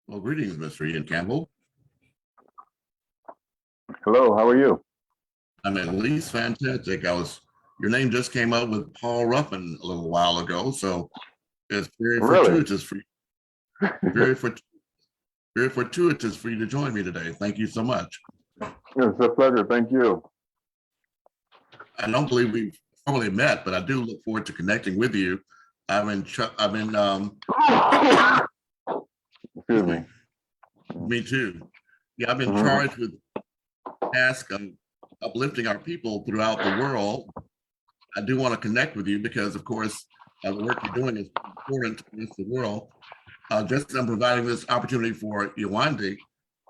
Well, greetings, Mr. Ian Campbell. Hello, how are you? I'm at least fantastic. Your name just came up with Paul Ruffin a little while ago, so it's very Really? fortuitous for you, very, fort, very fortuitous for you to join me today. Thank you so much. It's a pleasure, thank you. I don't believe we've formally met, but I do look forward to connecting with you. Excuse me. Me too. Yeah, I've been charged with the task of uplifting our people throughout the world. I do want to connect with you because, of course, the work you're doing is important to the rest of the world. Just I'm providing this opportunity for Yewande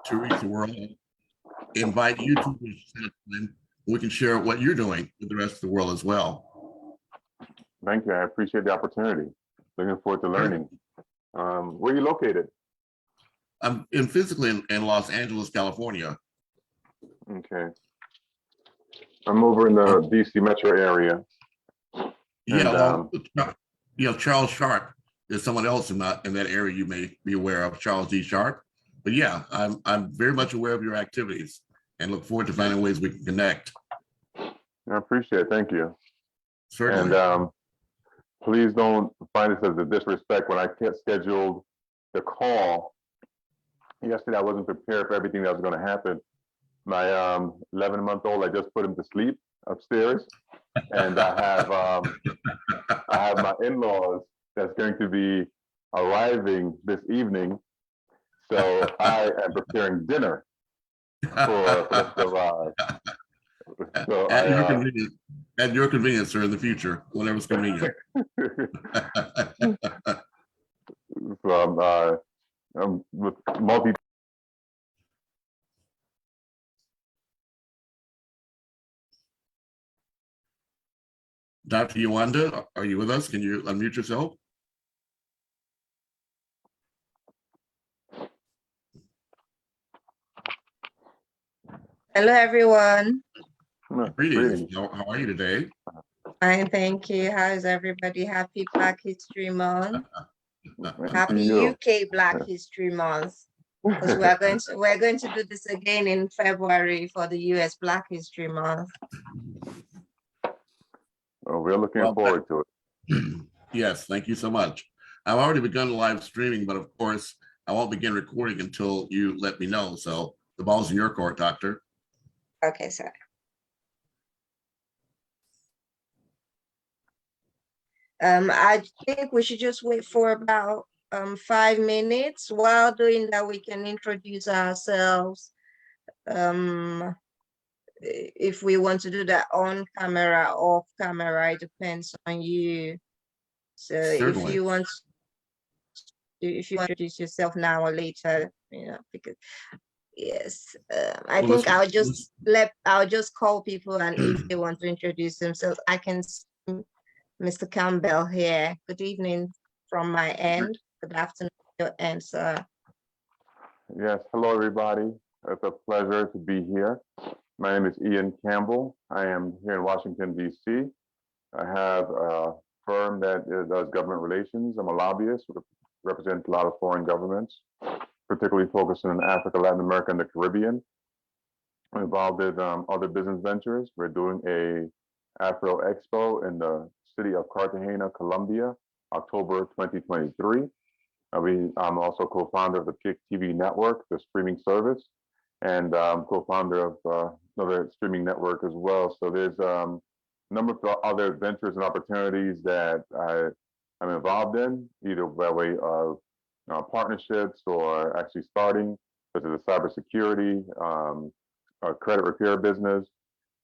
to reach the world, invite you to we can share what you're doing with the rest of the world as well. Thank you, I appreciate the opportunity. Looking forward to learning. Where are you located? I'm physically in Los Angeles, California. Okay. I'm over in the DC metro area. Yeah, and, Charles Sharp is someone else in that area you may be aware of, Charles D. Sharp. But yeah, I'm very much aware of your activities and look forward to finding ways we can connect. I appreciate it, thank you. Certainly. And please don't find this as a disrespect. When I scheduled the call yesterday, I wasn't prepared for everything that was going to happen. My 11-month-old, I just put him to sleep upstairs, and I have my in-laws that's going to be arriving this evening. So I am preparing dinner for us to arrive. So at your convenience, sir, in the future, whenever's convenient. So I'm with multi. Dr. Yewande, are you with us? Can you unmute yourself? Hello, everyone. Greetings. How are you today? Fine, thank you. How's everybody? Happy Black History Month. Happy UK Black History Month. Because we're going to do this again in February for the US Black History Month. Oh, we're looking forward to it. Yes, thank you so much. I've already begun live streaming, but of course, I won't begin recording until you let me know. So the ball's in your court, Doctor. Okay, sir. I think we should just wait for about 5 minutes. While doing that, we can introduce ourselves. If we want to do that on camera, off camera, it depends on you. So Certainly. if you want to introduce yourself now or later, because yes, I think I'll just call people, and if they want to introduce themselves, I can see Mr. Campbell here. Good evening from my end. Good afternoon to your end, sir. Yes, hello everybody. It's a pleasure to be here. My name is Ian Campbell. I am here in Washington, D.C. I have a firm that does government relations. I'm a lobbyist, represent a lot of foreign governments, particularly focusing on Africa, Latin America, and the Caribbean. I'm involved with other business ventures. We're doing a Afro Expo in the city of Cartagena, Colombia, October 2023. I'm also co-founder of the TV network, the streaming service, and co-founder of another streaming network as well. So there's a number of other ventures and opportunities that I'm involved in, either by way of partnerships or actually starting, such as a cybersecurity, a credit repair business.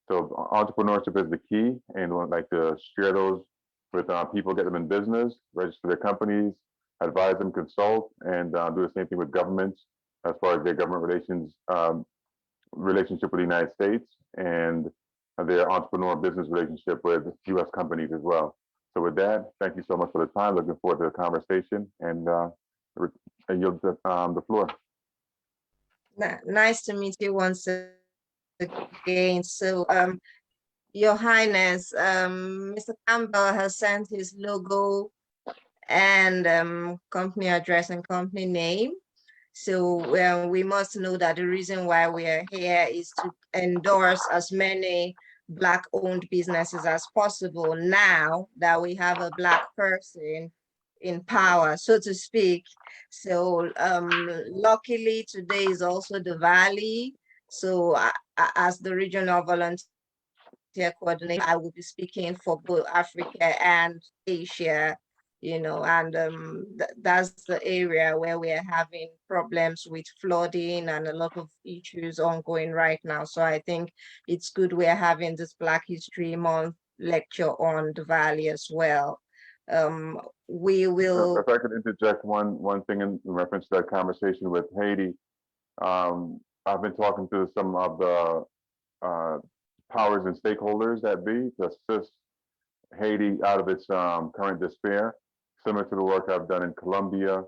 So entrepreneurship is the key, and we'd like to share those with people, get them in business, register their companies, advise them, consult, and do the same thing with governments as far as their government relationship with the United States and their entrepreneur business relationship with U.S. companies as well. So with that, thank you so much for the time. Looking forward to the conversation, and I yield the floor. Nice to meet you once again. So, Your Highness, Mr. Campbell has sent his logo and company address and company name. So we must know that the reason why we are here is to endorse as many Black-owned businesses as possible now that we have a Black person in power, so to speak. So luckily today is also the Valley. So as the regional volunteer coordinator, I will be speaking for both Africa and Asia, and that's the area where we are having problems with flooding and a lot of issues ongoing right now. So I think it's good we're having this Black History Month lecture on the Valley as well. We will. If I could interject one thing in reference to that conversation with Haiti. I've been talking to some of the powers and stakeholders that be to assist Haiti out of its current despair, similar to the work I've done in Colombia,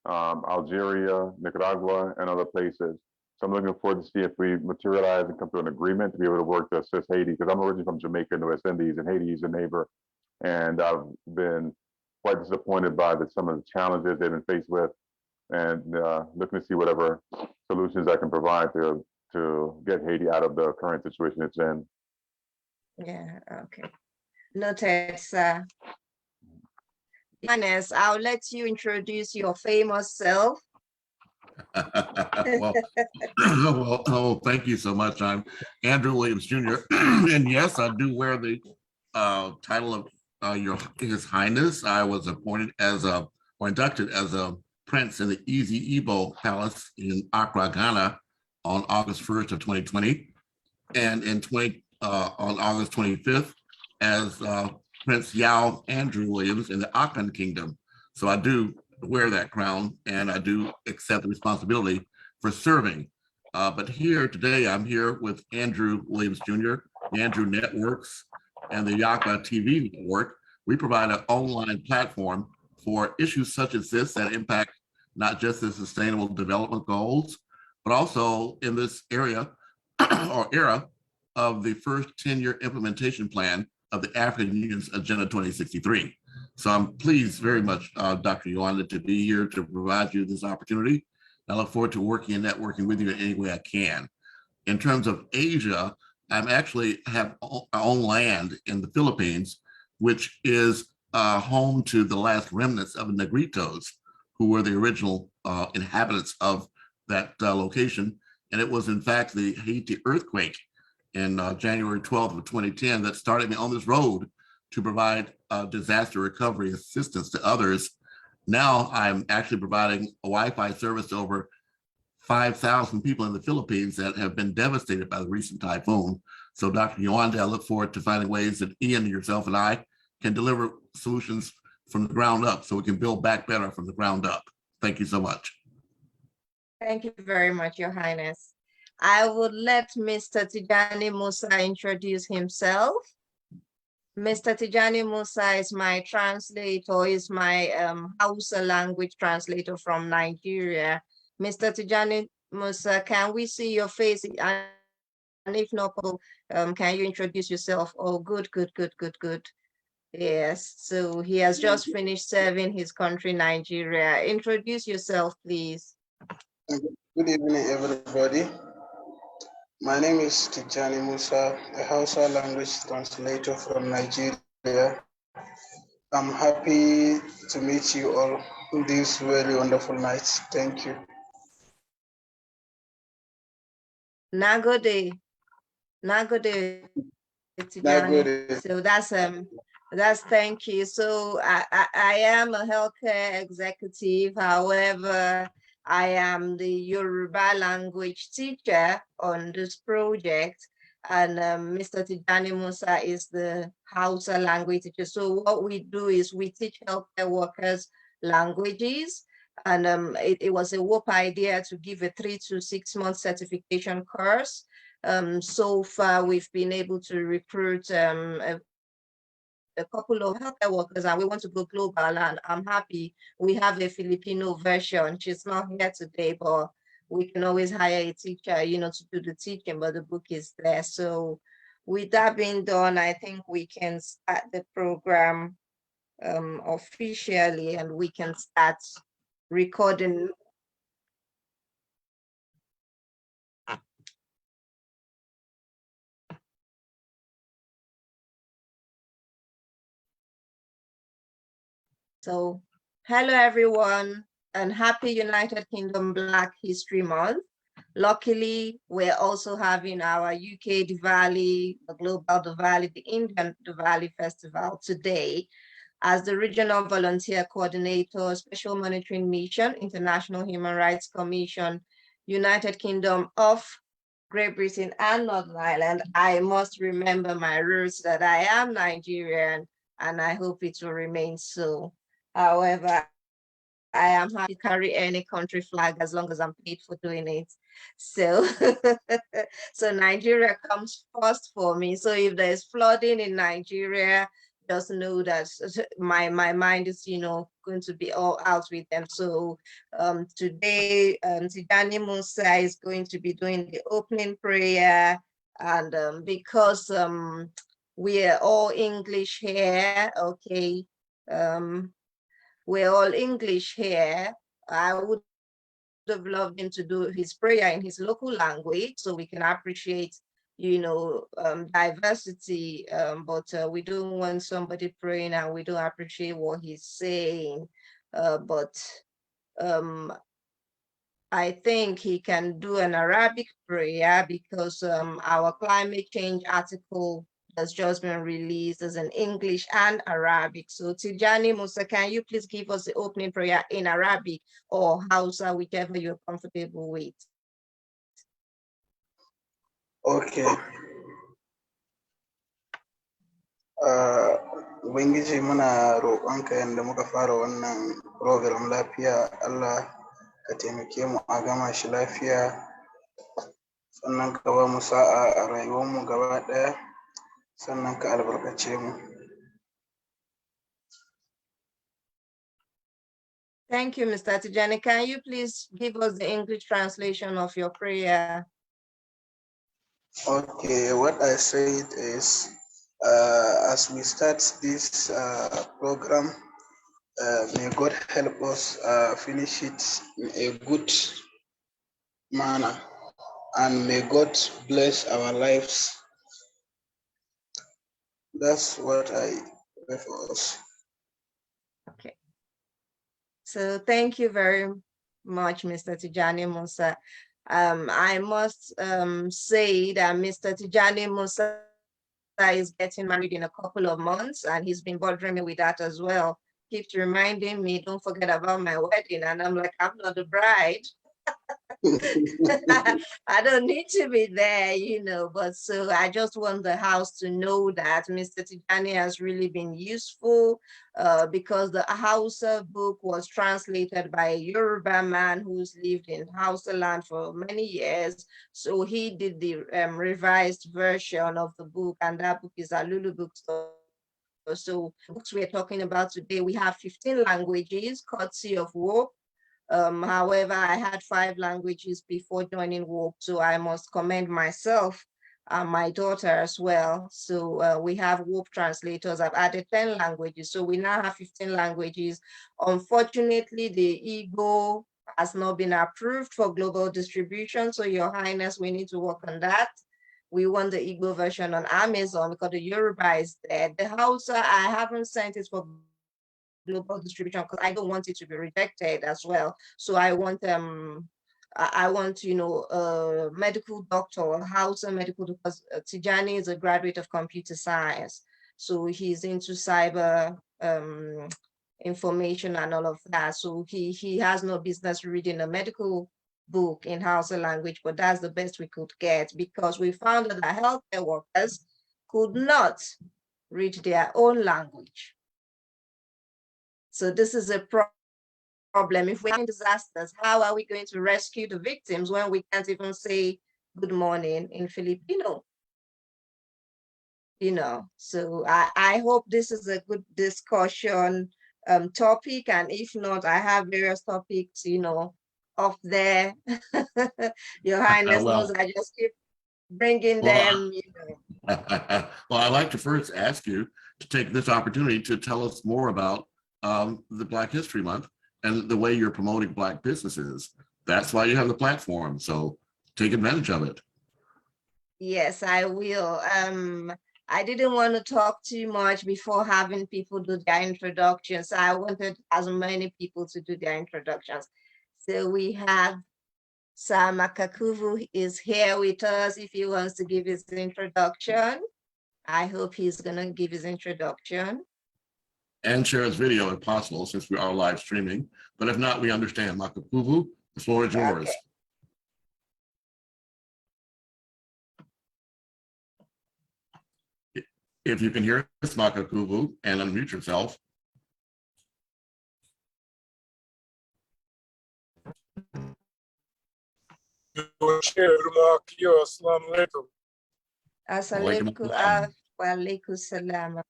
Algeria, Nicaragua, and other places. So I'm looking forward to see if we materialize and come to an agreement to be able to work to assist Haiti, because I'm originally from Jamaica in the West Indies, and Haiti is a neighbor. And I've been quite disappointed by some of the challenges they've been faced with, and looking to see whatever solutions I can provide to get Haiti out of the current situation it's in. Yeah, okay. Noted, sir. Ernest, I'll let you introduce your famous self. Well, thank you so much. I'm Andrew Williams Jr. And yes, I do wear the title of His Highness. I was appointed or inducted as a prince in the Easy Igbo Palace in Accra, Ghana on August 1st of 2020. And on August 25th as Prince Yao Andrew Williams in the Akan Kingdom. So I do wear that crown, and I do accept the responsibility for serving. But here today, I'm here with Andrew Williams Jr., the Andrew Networks, and the AHIABGA-TV network. We provide an online platform for issues such as this that impact not just the Sustainable Development Goals, but also in this area or era of the first 10-year implementation plan of the African Union's Agenda 2063. So I'm pleased very much, Dr. Yolanda, to be here to provide you this opportunity. I look forward to working and networking with you in any way I can. In terms of Asia, I'm actually have our own land in the Philippines, which is home to the last remnants of the Negritos, who were the original inhabitants of that location. And it was in fact the Haiti earthquake in January 12th of 2010 that started me on this road to provide disaster recovery assistance to others. Now I'm actually providing a Wi-Fi service to over 5,000 people in the Philippines that have been devastated by the recent typhoon. So Dr. Yolanda, I look forward to finding ways that Ian, yourself, and I can deliver solutions from the ground up so we can build back better from the ground up. Thank you so much. Thank you very much, Your Highness. I would let Mr. Tijani Musa introduce himself. Mr. Tijani Musa is my translator, is my Hausa language translator from Nigeria. Mr. Tijani Musa, can we see your face? And if not, can you introduce yourself? Oh, good. Yes, so he has just finished serving his country, Nigeria. Introduce yourself, please. Good evening, everybody. My name is Tijani Musa, a Hausa language translator from Nigeria. I'm happy to meet you all this very wonderful night. Thank you. Nagode, Tijani. So that's thank you. So I am a healthcare executive. However, I am the Yoruba language teacher on this project, and Mr. Tijani Musa is the Hausa language teacher. So what we do is we teach healthcare workers languages, and it was a WHOPE idea to give a 3 to 6 month certification course. So far, we've been able to recruit a couple of healthcare workers, and we want to go global, and I'm happy we have a Filipino version. She's not here today, but we can always hire a teacher, to do the teaching, but the book is there. So with that being done, I think we can start the program officially, and we can start recording. So, hello everyone, and happy United Kingdom Black History Month. Luckily, we're also having our UK Diwali, the Global Diwali, the Indian Diwali Festival today. As the Regional Volunteer Coordinator, Special Monitoring Mission, International Human Rights Commission, United Kingdom of Great Britain and Northern Ireland, I must remember my roots that I am Nigerian, and I hope it will remain so. However, I am happy to carry any country flag as long as I'm paid for doing it. So, so Nigeria comes first for me. So if there's flooding in Nigeria, just know that my mind is, going to be all out with them. So today, Tijani Musa is going to be doing the opening prayer. And because we are all English here, okay, we're all English here, I would have loved him to do his prayer in his local language so we can appreciate, diversity, but we don't want somebody praying and we don't appreciate what he's saying. But I think he can do an Arabic prayer because our climate change article has just been released as an English and Arabic. So Tijani Musa, can you please give us the opening prayer in Arabic or Hausa, whichever you're comfortable with? Okay. Ubangiji muna roƙonka yadda muka fara wannan program lafiya, Allah ka taimake mu a gama shi lafiya, sannan ka ba mu sa'a a rayuwarmu gaba ɗaya, sannan ka albarkace mu. Thank you, Mr. Tijani. Can you please give us the English translation of your prayer? Okay, what I said is, as we start this program, may God help us finish it in a good manner, and may God bless our lives. That's what I pray for us. Okay. So thank you very much, Mr. Tijani Musa. I must say that Mr. Tijani Musa is getting married in a couple of months, and he's been bothering me with that as well. Keeps reminding me, don't forget about my wedding. And I'm like, I'm not the bride. I don't need to be there, but so I just want the house to know that Mr. Tijani has really been useful because the Hausa book was translated by a Yoruba man who's lived in Hausa land for many years. So he did the revised version of the book, and that book is Alulu Bookstore. So books we're talking about today, we have 15 languages, courtesy of WHOPE. However, I had 5 languages before joining WHOPE, so I must commend myself and my daughter as well. So we have WHOPE translators. I've added 10 languages, so we now have 15 languages. Unfortunately, the Igbo has not been approved for global distribution, so Your Highness, we need to work on that. We want the Igbo version on Amazon because the Yoruba is there. The Hausa, I haven't sent it for global distribution because I don't want it to be rejected as well. So I want medical doctor, Hausa medical, because Tijani is a graduate of computer science. So he's into cyber information and all of that. So he has no business reading a medical book in Hausa language, but that's the best we could get because we found that the healthcare workers could not read their own language. So this is a problem. If we're having disasters, how are we going to rescue the victims when we can't even say good morning in Filipino? So I hope this is a good discussion topic, and if not, I have various topics, up there. Your Highness knows I just keep bringing them. Well, I'd like to first ask you to take this opportunity to tell us more about the Black History Month and the way you're promoting Black businesses. That's why you have the platform. So take advantage of it. Yes, I will. I didn't want to talk too much before having people do their introductions. I wanted as many people to do their introductions. So we have Sam Makakuvu is here with us if he wants to give his introduction. I hope he's gonna give his introduction. And share his video if possible, since we are live streaming. But if not, we understand. Makapuvu, the floor is yours. Okay. If you can hear us, Makapuvu, and unmute yourself. Walaikum salam.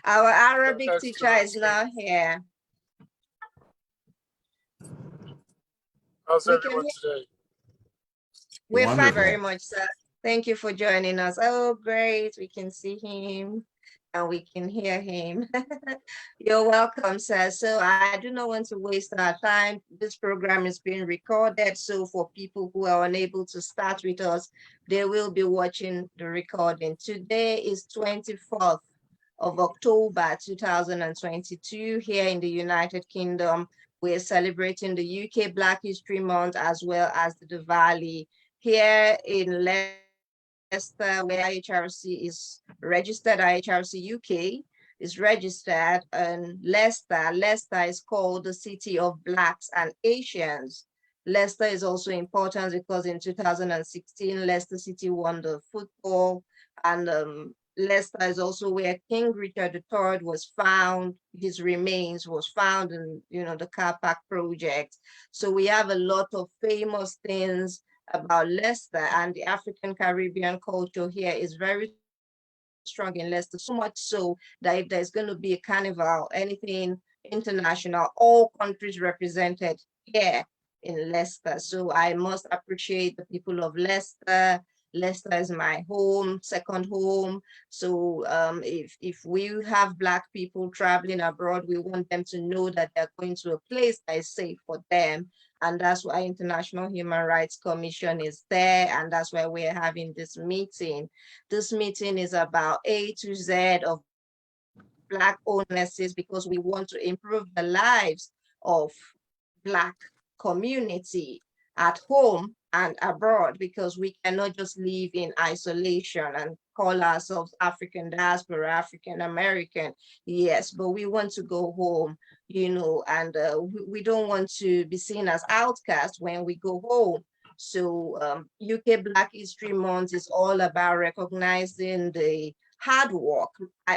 Our Arabic teacher is now here. How's everyone today? We're fine Wonderful. very much, sir. Thank you for joining us. Oh, great. We can see him and we can hear him. You're welcome, sir. So I do not want to waste our time. This program is being recorded. So for people who are unable to start with us, they will be watching the recording. Today is 24th of October 2022 here in the United Kingdom. We're celebrating the UK Black History Month as well as the Diwali. Here in Leicester, where IHRC is registered, IHRC UK is registered, and Leicester is called the City of Blacks and Asians. Leicester is also important because in 2016, Leicester City won the football, and Leicester is also where King Richard III was found. His remains was found in, the car park project. So we have a lot of famous things about Leicester, and the African Caribbean culture here is very strong in Leicester, so much so that if there's going to be a carnival, anything international, all countries represented here in Leicester. So I must appreciate the people of Leicester. Leicester is my home, second home. So if we have Black people traveling abroad, we want them to know that they're going to a place that is safe for them. And that's why International Human Rights Commission is there. And that's why we're having this meeting. This meeting is about A to Z of Black illnesses because we want to improve the lives of Black community at home and abroad, because we cannot just live in isolation and call ourselves African diaspora, African American. Yes, but we want to go home, and we don't want to be seen as outcasts when we go home. So UK Black History Month is all about recognizing the hard work.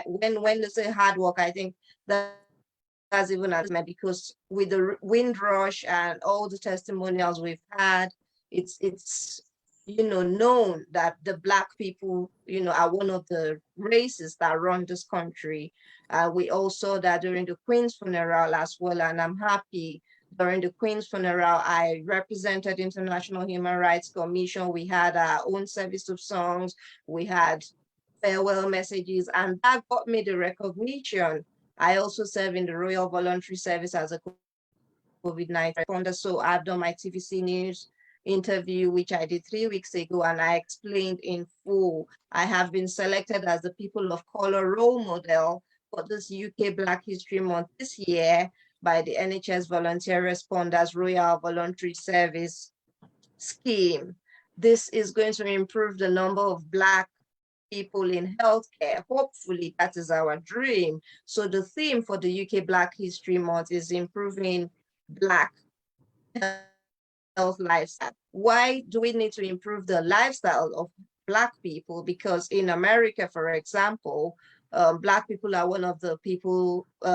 When they say hard work, I think that's even as because with the Windrush and all the testimonials we've had, it's known that the Black people are one of the races that run this country. We also saw that during the Queen's funeral as well, and I'm happy during the Queen's funeral I represented International Human Rights Commission. We had our own service of songs, we had farewell messages, and that got me the recognition. I also serve in the Royal Voluntary Service as a COVID-19 responder. So I've done my TVC News interview, which I did 3 weeks ago, and I explained in full. I have been selected as the People of Color role model for this UK Black History Month this year by the NHS Volunteer Responders Royal Voluntary Service scheme. This is going to improve the number of Black people in healthcare. Hopefully, that is our dream. So the theme for the UK Black History Month is improving Black health lifestyle. Why do we need to improve the lifestyle of Black people? Because in America, for example, Black people are one of the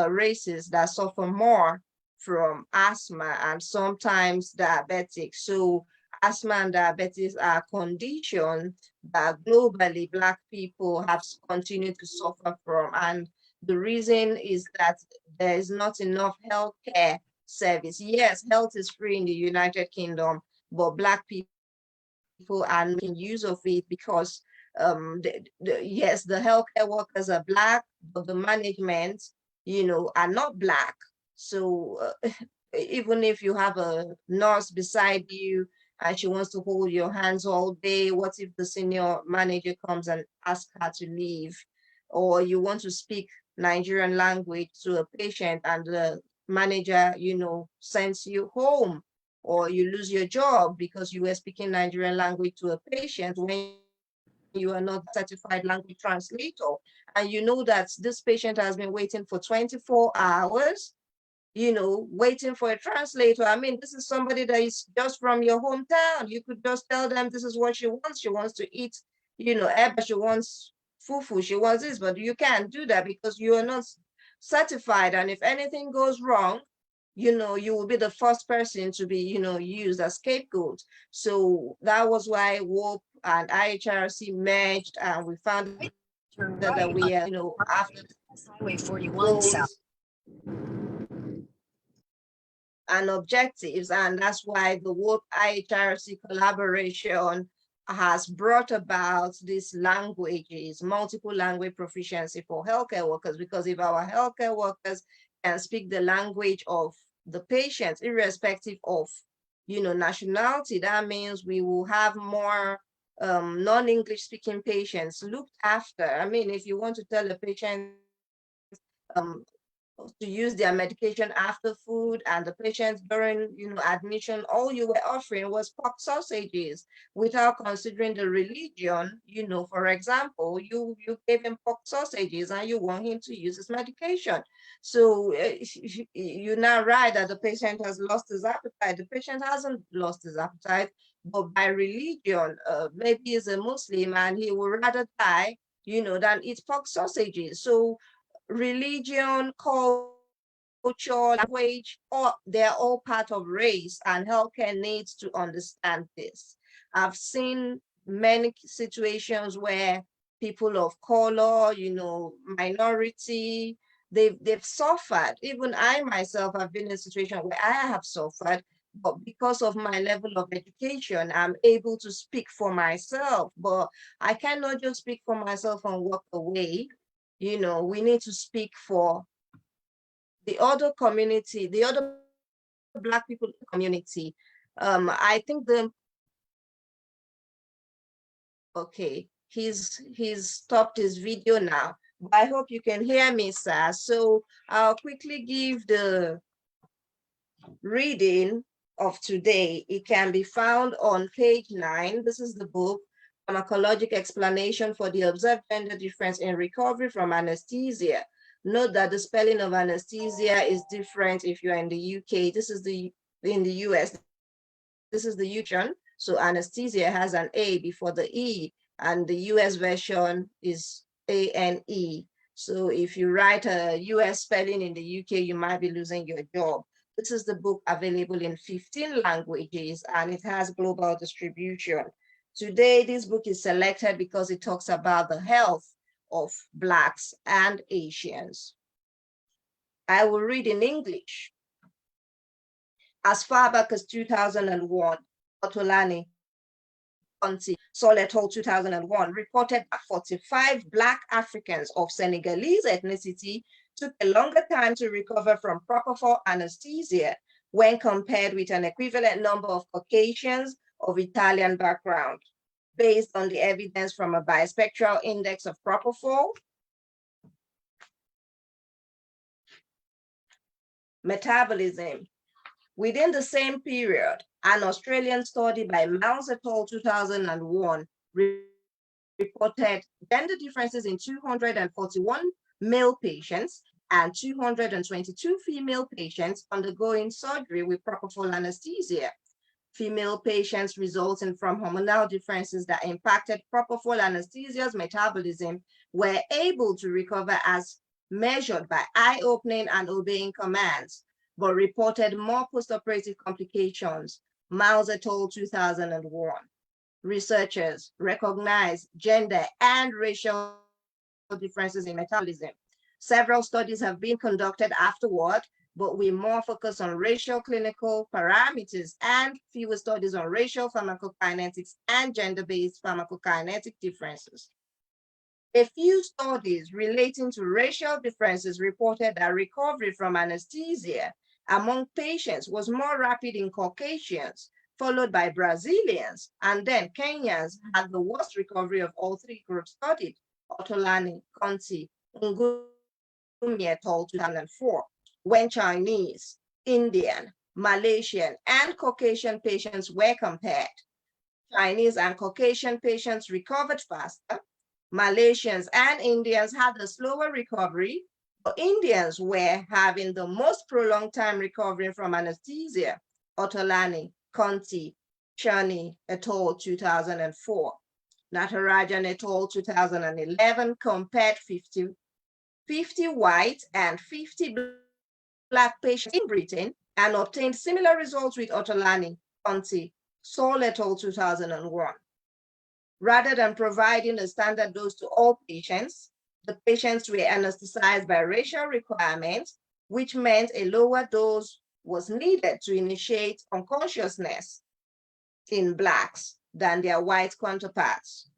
races that suffer more from asthma and sometimes diabetic. So asthma and diabetes are conditions that globally Black people have continued to suffer from. And the reason is that there is not enough healthcare service. Yes, health is free in the United Kingdom, but Black people are making use of it because yes, the healthcare workers are Black, but the management, are not Black. So even if you have a nurse beside you, and she wants to hold your hands all day? What if the senior manager comes and asks her to leave? Or you want to speak Nigerian language to a patient and the manager, sends you home, or you lose your job because you were speaking Nigerian language to a patient when you are not a certified language translator, and you know that this patient has been waiting for 24 hours, waiting for a translator. I mean, this is somebody that is just from your hometown. You could just tell them this is what she wants. She wants to eat, eba, she wants fufu, she wants this, but you can't do that because you are not certified. And if anything goes wrong, you will be the first person to be, used as scapegoat. So that was why WHOPE and IHRC merged, and we found that we are, after Highway 41 south. And objectives, and that's why the WHOPE IHRC collaboration has brought about these languages, multiple language proficiency for healthcare workers, because if our healthcare workers can speak the language of the patients, irrespective of, nationality, that means we will have more non-English speaking patients looked after. I mean, if you want to tell a patient to use their medication after food, and the patients during admission, all you were offering was pork sausages without considering the religion. For example, you gave him pork sausages and you want him to use his medication. So you're not right that the patient has lost his appetite. The patient hasn't lost his appetite, but by religion, maybe he's a Muslim and he would rather die than eat pork sausages. So religion, culture, language, they're all part of race, and healthcare needs to understand this. I've seen many situations where people of color, minority, they've suffered. Even I myself have been in a situation where I have suffered, but because of my level of education, I'm able to speak for myself. But I cannot just speak for myself and walk away. We need to speak for the other community, the other Black people community. I think okay, he's stopped his video now, but I hope you can hear me, sir. So I'll quickly give the reading of today. It can be found on page 9. This is the book, Pharmacologic Explanation for the Observed Gender Difference in Recovery from Anesthesia. Note that the spelling of anesthesia is different if you're in the UK. This is in the US. This is the UK. So anesthesia has an A before the E, and the US version is ANE. So if you write a US spelling in the UK, you might be losing your job. This is the book available in 15 languages, and it has global distribution. Today, this book is selected because it talks about the health of Blacks and Asians. I will read in English. As far back as 2001, Otolani Sol et al. 2001 reported that 45 Black Africans of Senegalese ethnicity took a longer time to recover from propofol anesthesia when compared with an equivalent number of Caucasians of Italian background, based on the evidence from a bispectral index of propofol, metabolism. Within the same period, an Australian study by Miles et al. 2001 reported gender differences in 241 male patients and 222 female patients undergoing surgery with propofol anesthesia. Female patients resulting from hormonal differences that impacted propofol anesthesia's metabolism were able to recover as measured by eye-opening and obeying commands, but reported more postoperative complications. Miles et al. 2001. Researchers recognize gender and racial differences in metabolism. Several studies have been conducted afterward, but we more focus on racial clinical parameters and fewer studies on racial pharmacokinetics and gender-based pharmacokinetic differences. A few studies relating to racial differences reported that recovery from anesthesia among patients was more rapid in Caucasians followed by Brazilians, and then Kenyans had the worst recovery of all three groups studied: Otolani, Conti, Ngumi et al. 2004, when Chinese, Indian, Malaysian, and Caucasian patients were compared. Chinese and Caucasian patients recovered faster. Malaysians and Indians had a slower recovery, but Indians were having the most prolonged time recovering from anesthesia. Otolani, Conti, Chani et al. 2004. Natarajan et al. 2011 compared 50 white and 50 Black patients in Britain and obtained similar results with Otolani, Conti, Sol et al. 2001. Rather than providing a standard dose to all patients, the patients were anesthetized by racial requirements, which meant a lower dose was needed to initiate unconsciousness in Blacks than their white counterparts.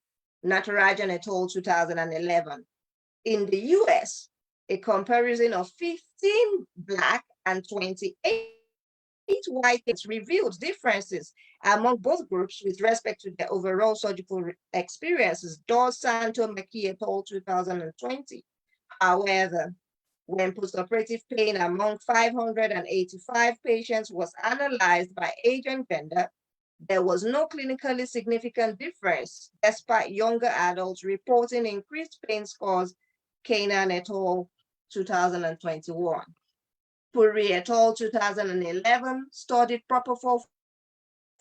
Natarajan et al. 2011. In the US, a comparison of 15 Black and 28 white patients revealed differences among both groups with respect to their overall surgical experiences. Dos Santo McKee et al. 2020. However, when postoperative pain among 585 patients was analyzed by age and gender, there was no clinically significant difference, despite younger adults reporting increased pain scores. Kanan et al. 2021. Puri et al. 2011 studied propofol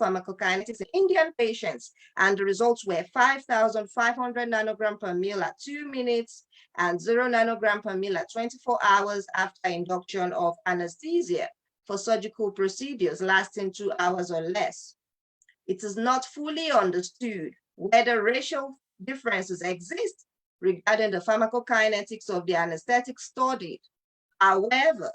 pharmacokinetics in Indian patients, and the results were 5,500 nanogram per ml at 2 minutes and 0 nanogram per ml at 24 hours after induction of anesthesia for surgical procedures lasting 2 hours or less. It is not fully understood whether racial differences exist regarding the pharmacokinetics of the anesthetic studied. However,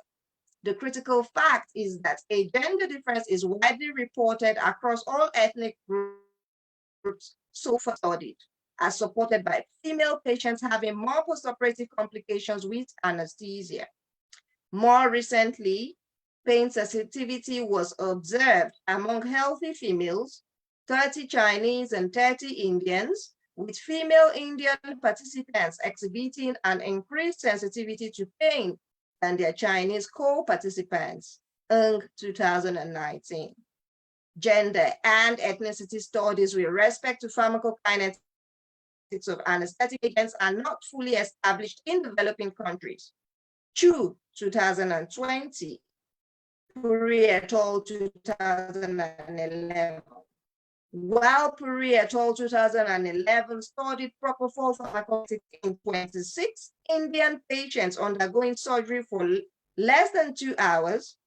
the critical fact is that a gender difference is widely reported across all ethnic groups so far studied, as supported by female patients having more postoperative complications with anesthesia. More recently, pain sensitivity was observed among healthy females, 30 Chinese and 30 Indians, with female Indian participants exhibiting an increased sensitivity to pain than their Chinese co-participants, Ng 2019. Gender and ethnicity studies with respect to pharmacokinetics of anesthetic agents are not fully established in developing countries. Chu 2020, Puri et al. 2011. While Puri et al. 2011 studied propofol pharmacokinetics in 26 Indian patients undergoing surgery for less than 2 hours,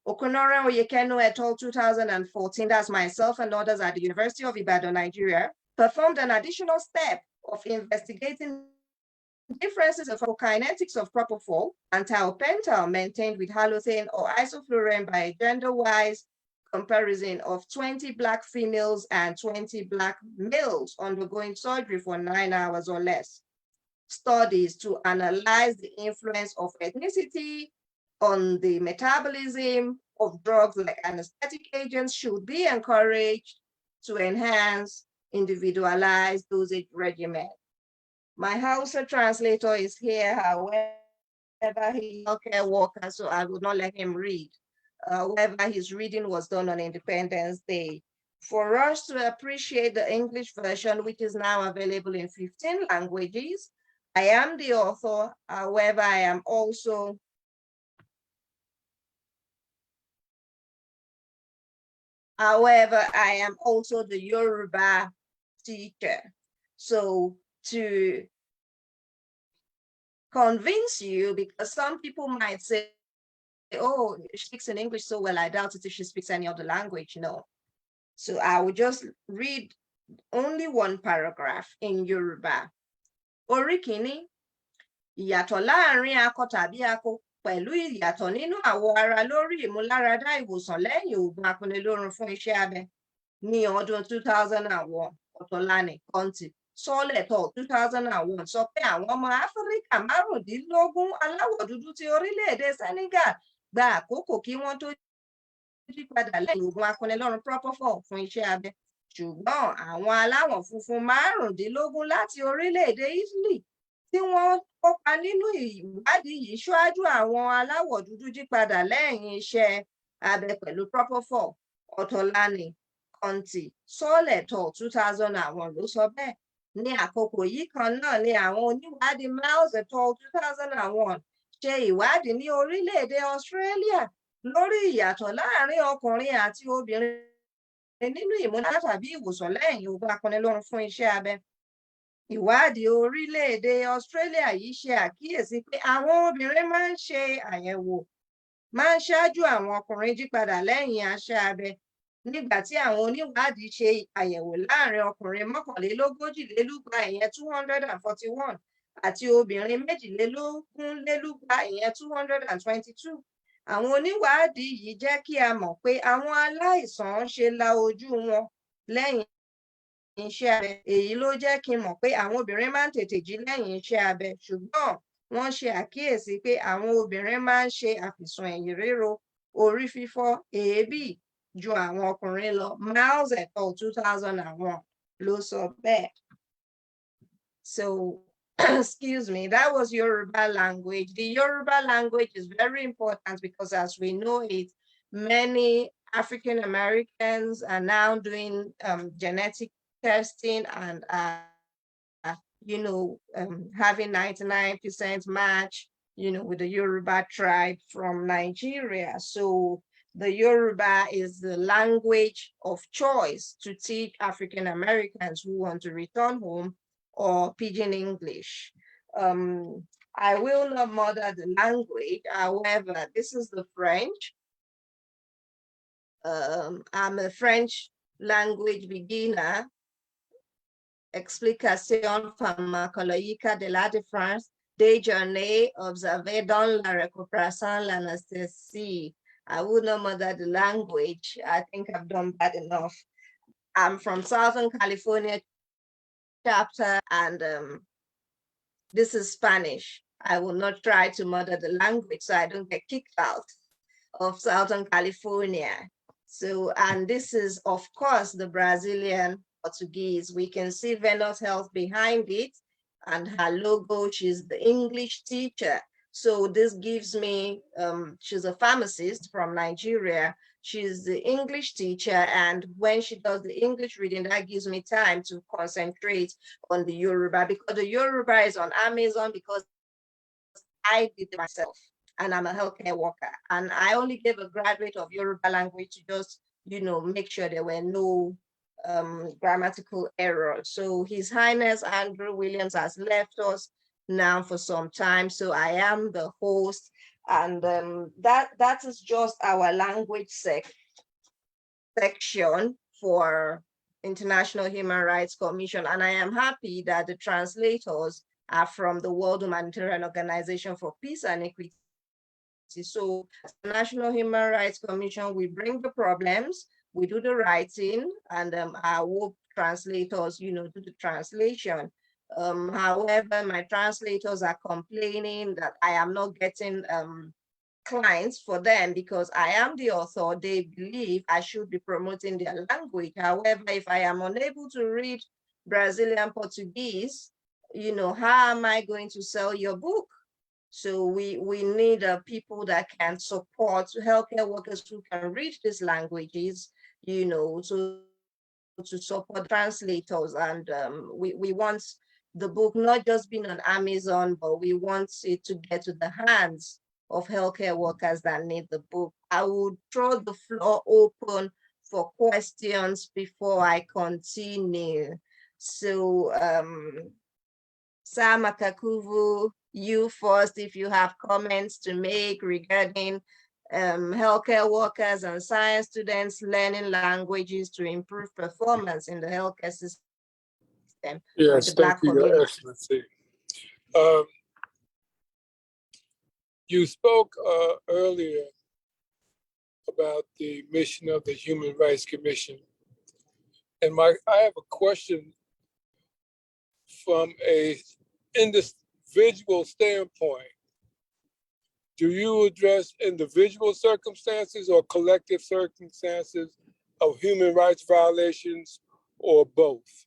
Okonora Oyekeno et al. 2014, that's myself and others at the University of Ibadan, Nigeria, performed an additional step of investigating differences in pharmacokinetics of propofol and thiopental maintained with halothane or isoflurane by a gender-wise comparison of 20 Black females and 20 Black males undergoing surgery for 9 hours or less. Studies to analyze the influence of ethnicity on the metabolism of drugs like anesthetic agents should be encouraged to enhance individualized dosage regimen. My Hausa translator is here, however, he's a healthcare worker, so I will not let him read. However, his reading was done on Independence Day. For us to appreciate the English version, which is now available in 15 languages, I am the author. However, I am also the Yoruba teacher. So to convince you, because some people might say, oh, she speaks in English so well, I doubt it if she speaks any other language. No. So I will just read only one paragraph in Yoruba. Orí kìíní, ìyàtọ̀ láàárín akọ tàbí akọ pẹ̀lú ìyàtọ̀ nínú àwọ̀ ara lórí ìmúláradá ìwòsàn lẹ́yìn oògùn apanilórun fún iṣẹ́ abẹ ní ọdún 2001, Otolani, Conti, Sol et al. 2001 sọ pé àwọn ọmọ Áfíríkà 15 aláwọ̀ dúdú ti orílẹ̀-èdè Senegal gba àkókò kí wọ́n tó jípadà lẹ́yìn oògùn akọ́nilọ́rùn propofol fún iṣẹ́ abẹ. Ṣùgbọ́n àwọn aláwọ̀ funfun 15 láti orílẹ̀-èdè Italy tí wọ́n kópa nínú ìwádìí yìí ṣáájú àwọn aláwọ̀ dúdú jípadà lẹ́yìn iṣẹ́ abẹ pẹ̀lú propofol. Ọ̀tọ̀lani, Conti, Soleto 2001 ló sọ bẹ́ẹ̀. Ní àkókò yìí kan náà ni àwọn oníwádìí Miles et al. 2001 ṣe ìwádìí ní orílẹ̀-èdè Australia lórí ìyàtọ̀ láàárín ọkùnrin àti obìnrin nínú ìmúdá tàbí ìwòsàn lẹ́yìn oògùn akọ́nilọ́rùn fún iṣẹ́ abẹ. Ìwádìí orílẹ̀-èdè Australia yìí ṣe àkíyèsí pé àwọn obìnrin máa ń ṣáájú àwọn ọkùnrin jípadà lẹ́yìn iṣẹ́ abẹ, nígbà tí àwọn oníwádìí ṣe àyẹ̀wò láàárín ọkùnrin 41 ìyẹn 241 àti obìnrin 22 ìyẹn 222. Àwọn oníwádìí yìí jẹ́ kí a mọ̀ pé àwọn aláìsàn ṣe la ojú wọn lẹ́yìn iṣẹ́ abẹ. Èyí ló jẹ́ kí n mọ̀ pé àwọn obìnrin máa ń tètè jí lẹ́yìn iṣẹ́ abẹ, ṣùgbọ́n wọ́n ṣe àkíyèsí pé àwọn obìnrin máa ń ṣe àfìsùn ẹ̀yìn ríro, orí fífọ́, èébì ju àwọn ọkùnrin lọ. Miles et al. 2001 ló sọ bẹ́ẹ̀. So, excuse me, that was Yoruba language. The Yoruba language is very important because, as we know it, many African Americans are now doing genetic testing and having 99% match, with the Yoruba tribe from Nigeria. So the Yoruba is the language of choice to teach African Americans who want to return home, or Pidgin English. I will not murder the language. However, this is the French. I'm a French language beginner. Explication pharmacologique de la différence des journées observées dans la récupération, l'anesthésie. I would not murder the language. I think I've done bad enough. I'm from Southern California chapter, and this is Spanish. I will not try to murder the language so I don't get kicked out of Southern California. So, and this is, of course, the Brazilian Portuguese. We can see Venus Health behind it and her logo. She's the English teacher. So this gives me, she's a pharmacist from Nigeria. She's the English teacher. And when she does the English reading, that gives me time to concentrate on the Yoruba, because the Yoruba is on Amazon because I did it myself. And I'm a healthcare worker. And I only gave a graduate of Yoruba language to just, make sure there were no grammatical errors. So His Highness Andrew Williams has left us now for some time. So I am the host. And that is just our language section for International Human Rights Commission. And I am happy that the translators are from the World Humanitarian Organization for Peace and Equity. So the National Human Rights Commission, we bring the problems, we do the writing, and our WHOPE translators, do the translation. However, my translators are complaining that I am not getting clients for them because I am the author. They believe I should be promoting their language. However, if I am unable to read Brazilian Portuguese, how am I going to sell your book? So we need people that can support healthcare workers who can read these languages, to support translators. And we want the book not just being on Amazon, but we want it to get to the hands of healthcare workers that need the book. I would throw the floor open for questions before I continue. So Sam Akakuvu, you first, if you have comments to make regarding healthcare workers and science students learning languages to improve performance in the healthcare system. Yes, thank you, Your Excellency. You spoke earlier about the mission of the Human Rights Commission. And I have a question from a individual standpoint. do you address individual circumstances or collective circumstances of human rights violations, or both?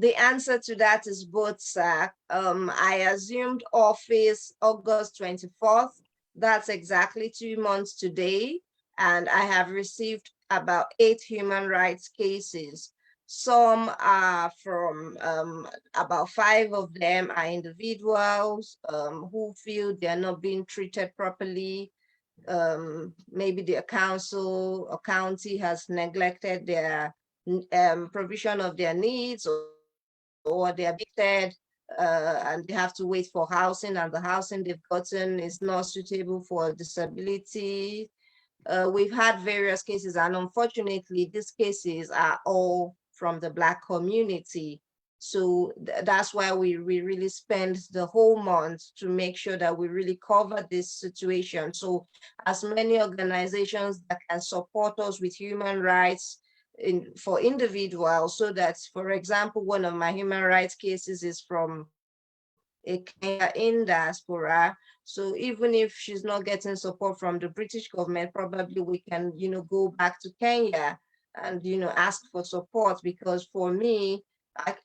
The answer to that is both, sir. I assumed office August 24th. That's exactly 2 months today. And I have received about 8 human rights cases. Some are from, about 5 of them are individuals who feel they're not being treated properly. Maybe the council or county has neglected their provision of their needs, or they're evicted and they have to wait for housing, and the housing they've gotten is not suitable for disability. We've had various cases, and unfortunately, these cases are all from the Black community. So that's why we really spend the whole month to make sure that we really cover this situation. So as many organizations that can support us with human rights for individuals, so that, for example, one of my human rights cases is from a Kenya in diaspora. So even if she's not getting support from the British government, probably we can, go back to Kenya and, ask for support, because for me,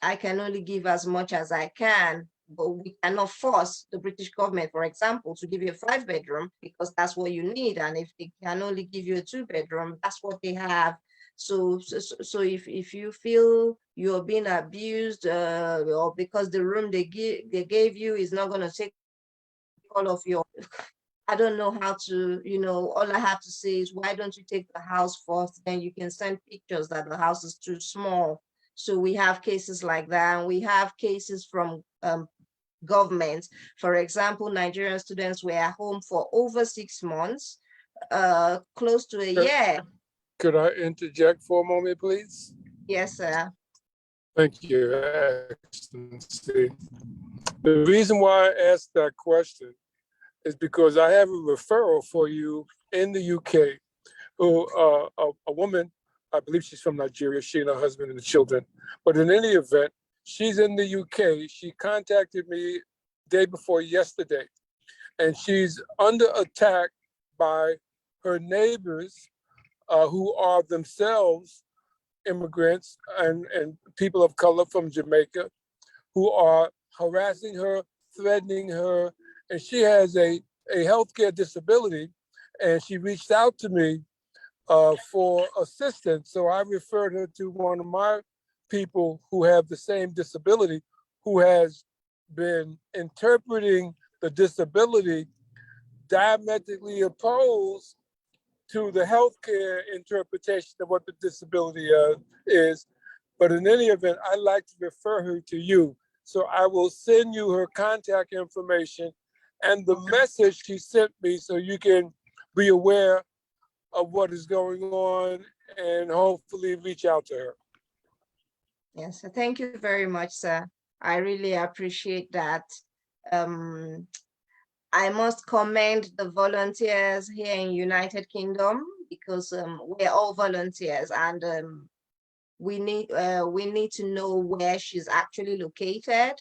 I can only give as much as I can, but we cannot force the British government, for example, to give you a 5-bedroom because that's what you need. And if they can only give you a 2-bedroom, that's what they have. So if you feel you're being abused, or because the room they gave you is not going to take all of your, I don't know how to, all I have to say is, why don't you take the house first? Then you can send pictures that the house is too small. So we have cases like that. And we have cases from governments. For example, Nigerian students were at home for over 6 months, close to a year. Could I interject for a moment, please? Yes, sir. Thank you, Excellency. The reason why I asked that question is because I have a referral for you in the UK, who a woman, I believe she's from Nigeria, she and her husband and the children. But in any event, she's in the UK. She contacted me day before yesterday, and she's under attack by her neighbors who are themselves immigrants and people of color from Jamaica, who are harassing her, threatening her, and she has a healthcare disability, and she reached out to me for assistance. So I referred her to one of my people who have the same disability, who has been interpreting the disability diametrically opposed to the healthcare interpretation of what the disability is. But in any event, I'd like to refer her to you. So I will send you her contact information and the message she sent me, so you can be aware of what is going on and hopefully reach out to her. Yes, thank you very much, sir. I really appreciate that. I must commend the volunteers here in United Kingdom, because we're all volunteers, and we need to know where she's actually located,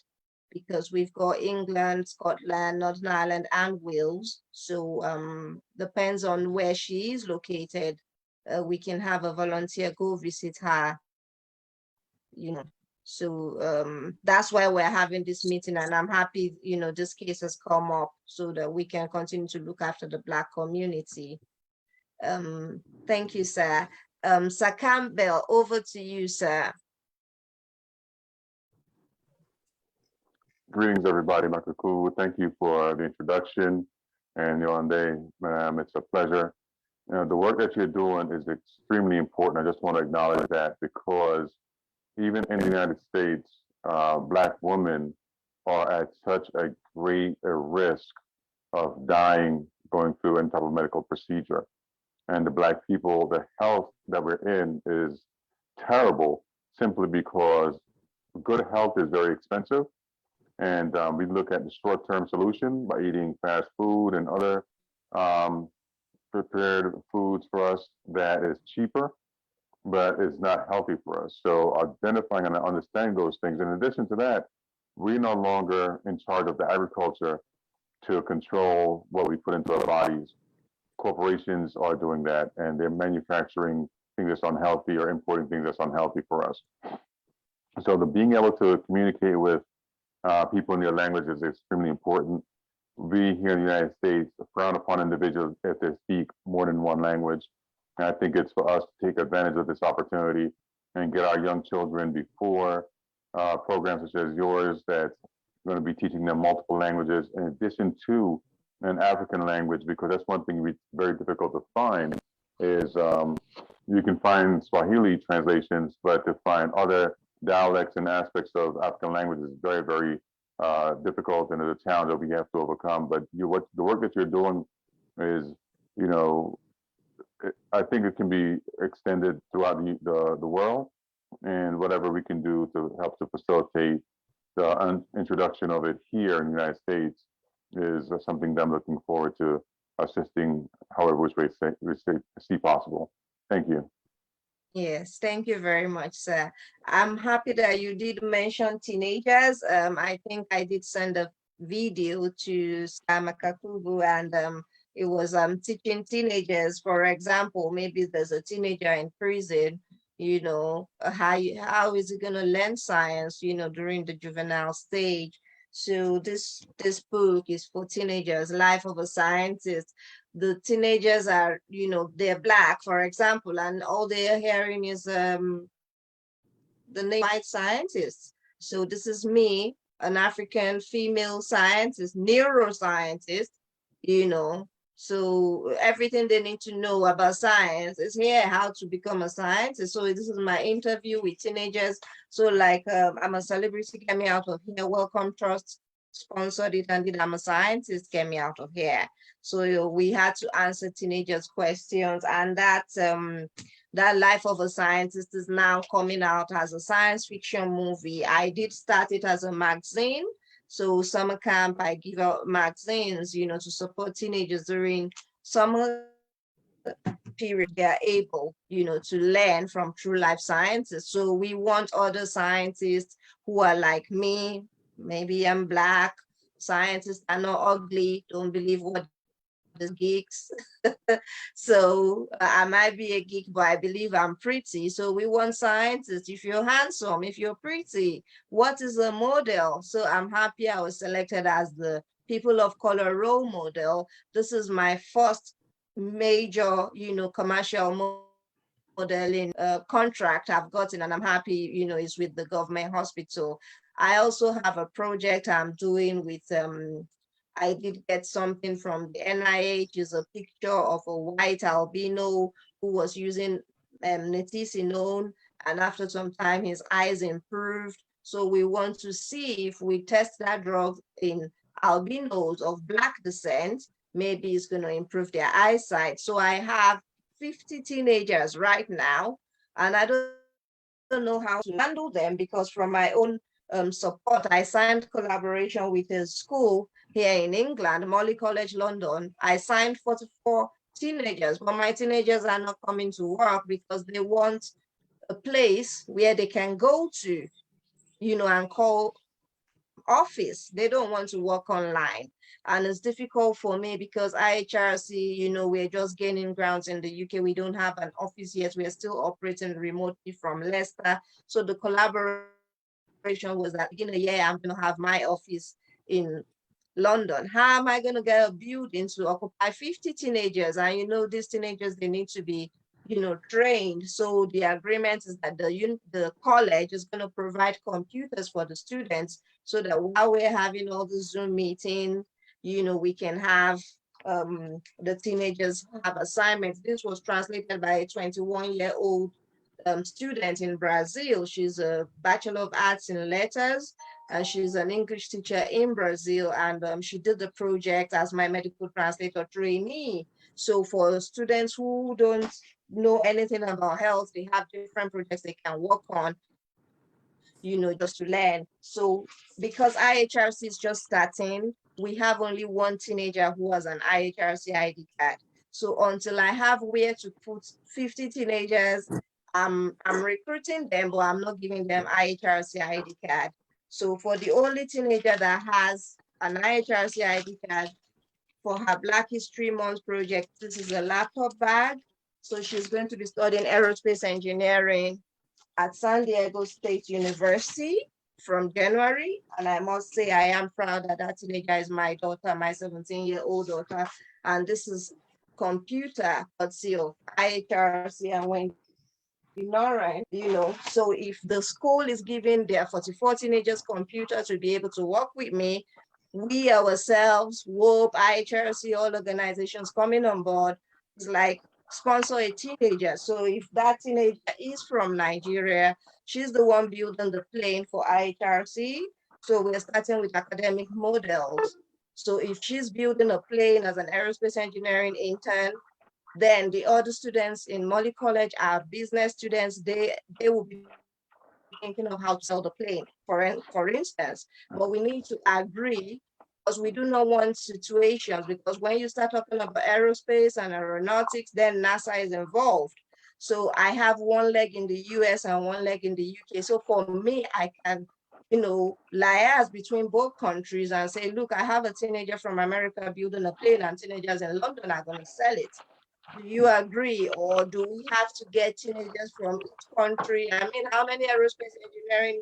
because we've got England, Scotland, Northern Ireland, and Wales. So depends on where she is located, we can have a volunteer go visit her, So that's why we're having this meeting, and I'm happy, this case has come up so that we can continue to look after the Black community. Thank you, sir. Sir Campbell, over to you, sir. Greetings, everybody. Michael Koo, thank you for the introduction. And Yolande, ma'am, it's a pleasure. The work that you're doing is extremely important. I just want to acknowledge that, because even in the United States, Black women are at such a great risk of dying going through any type of medical procedure. And the Black people, the health that we're in is terrible, simply because good health is very expensive. And we look at the short-term solution by eating fast food and other prepared foods for us that is cheaper, but it's not healthy for us. So identifying and understanding those things. In addition to that, we're no longer in charge of the agriculture to control what we put into our bodies. Corporations are doing that, and they're manufacturing things that's unhealthy or importing things that's unhealthy for us. So the being able to communicate with people in their language is extremely important. We here in the United States frown upon individuals if they speak more than one language. And I think it's for us to take advantage of this opportunity and get our young children before programs such as yours that's going to be teaching them multiple languages in addition to an African language, because that's one thing very difficult to find is you can find Swahili translations, but to find other dialects and aspects of African language is very, very difficult, and it's a challenge that we have to overcome. But the work that you're doing is, you know, I think it can be extended throughout the world, and whatever we can do to help to facilitate the introduction of it here in the United States is something that I'm looking forward to assisting however which way we see possible. Thank you. Yes, thank you very much, sir. I'm happy that you did mention teenagers. I think I did send a video to Makakubu, and it was teaching teenagers. For example, maybe there's a teenager in prison, you know, how is he gonna learn science, you know, during the juvenile stage? So this book is for teenagers, Life of a Scientist. The teenagers are, you know, they're Black, for example, and all they're hearing is the name white scientists. So this is me, an African female scientist, neuroscientist, you know. So everything they need to know about science is here, how to become a scientist. So this is my interview with teenagers. So like, I'm a celebrity, get me out of here. Welcome Trust sponsored it and did I'm a scientist, get me out of here. So we had to answer teenagers' questions, and that Life of a Scientist is now coming out as a science fiction movie. I did start it as a magazine. So summer camp, I give out magazines, you know, to support teenagers during summer period. They are able, you know, to learn from true life sciences. So we want other scientists who are like me. Maybe I'm Black. Scientists are not ugly. Don't believe what the geeks. So I might be a geek, but I believe I'm pretty. So we want scientists. If you're handsome, if you're pretty, what is a model? So I'm happy I was selected as the people of color role model. This is my first major, you know, commercial modeling contract I've gotten, and I'm happy, you know, it's with the government hospital. I also have a project I'm doing with I did get something from the NIH, is a picture of a white albino who was using nitisinone, and after some time his eyes improved. So we want to see if we test that drug in albinos of Black descent, maybe it's going to improve their eyesight. So I have 50 teenagers right now, and I don't know how to handle them, because from my own support, I signed collaboration with a school here in England, Molly College London. I signed 44 teenagers, but my teenagers are not coming to work because they want a place where they can go to, you know, and call office. They don't want to work online. And it's difficult for me because IHRC, you know, we're just gaining grounds in the UK. We don't have an office yet. We're still operating remotely from Leicester. So the collaboration was that in a year, I'm going to have my office in London. How am I going to get a building to occupy 50 teenagers? And you know, these teenagers, they need to be, you know, trained. So the agreement is that the college is going to provide computers for the students, so that while we're having all the Zoom meeting, you know, we can have the teenagers have assignments. This was translated by a 21-year-old student in Brazil. She's a Bachelor of Arts in Letters, and she's an English teacher in Brazil. And she did the project as my medical translator trainee. So for students who don't know anything about health, they have different projects they can work on, you know, just to learn. So because IHRC is just starting, we have only one teenager who has an IHRC ID card. So until I have where to put 50 teenagers, I'm recruiting them, but I'm not giving them IHRC ID card. So for the only teenager that has an IHRC ID card for her Black History Month project, this is a laptop bag. So she's going to be studying aerospace engineering at San Diego State University from January. And I must say, I am proud that that teenager is my daughter, my 17-year-old daughter. And this is computer courtesy of IHRC and when so if the school is giving their 44 teenagers computers to be able to work with me, we ourselves, WHOPE, IHRC, all organizations coming on board is like sponsor a teenager. So if that teenager is from Nigeria, she's the one building the plane for IHRC. So we're starting with academic models. So if she's building a plane as an aerospace engineering intern, then the other students in Molly College are business students. They will be thinking of how to sell the plane, for instance. But we need to agree because we do not want situations, because when you start talking about aerospace and aeronautics, then NASA is involved. So I have one leg in the US and one leg in the UK. So for me, I can, liaise between both countries and say, look, I have a teenager from America building a plane and teenagers in London are going to sell it. Do you agree, or do we have to get teenagers from each country? I mean, how many aerospace engineering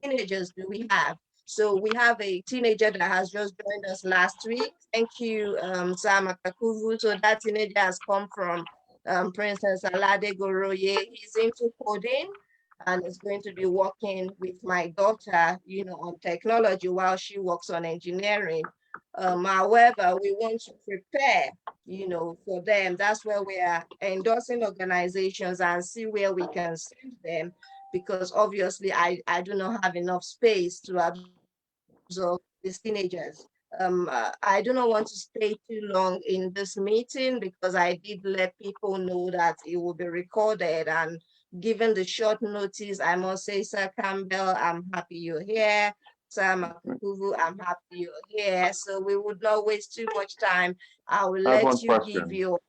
teenagers do we have? So we have a teenager that has just joined us last week. Thank you, Sam Akakuvu. So that teenager has come from Princess Alade Goroye. He's into coding and is going to be working with my daughter, on technology while she works on engineering. However, we want to prepare, for them. That's where we are endorsing organizations and see where we can send them, because obviously I do not have enough space to absorb these teenagers. I do not want to stay too long in this meeting because I did let people know that it will be recorded, and given the short notice, I must say, Sir Campbell, I'm happy you're here. Sam Akuvu, I'm happy you're here. So we would not waste too much time. I will I have let one you question. give your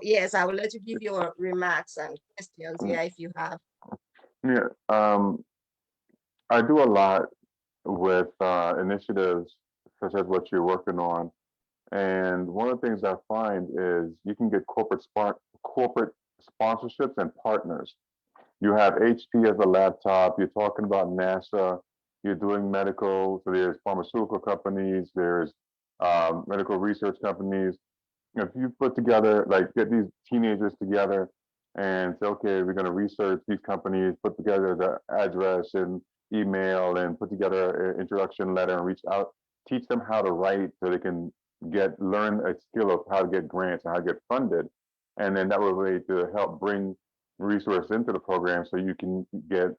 yes, I will let you give your remarks and questions here if you have. Yeah, I do a lot with initiatives such as what you're working on. And one of the things I find is you can get corporate sponsorships and partners. You have HP as a laptop, you're talking about NASA, you're doing medical, so there's pharmaceutical companies, there's medical research companies. If you put together, like get these teenagers together and say, okay, we're going to research these companies, put together the address and email and put together an introduction letter and reach out, teach them how to write so they can learn a skill of how to get grants and how to get funded. And then that will be to help bring resources into the program so you can get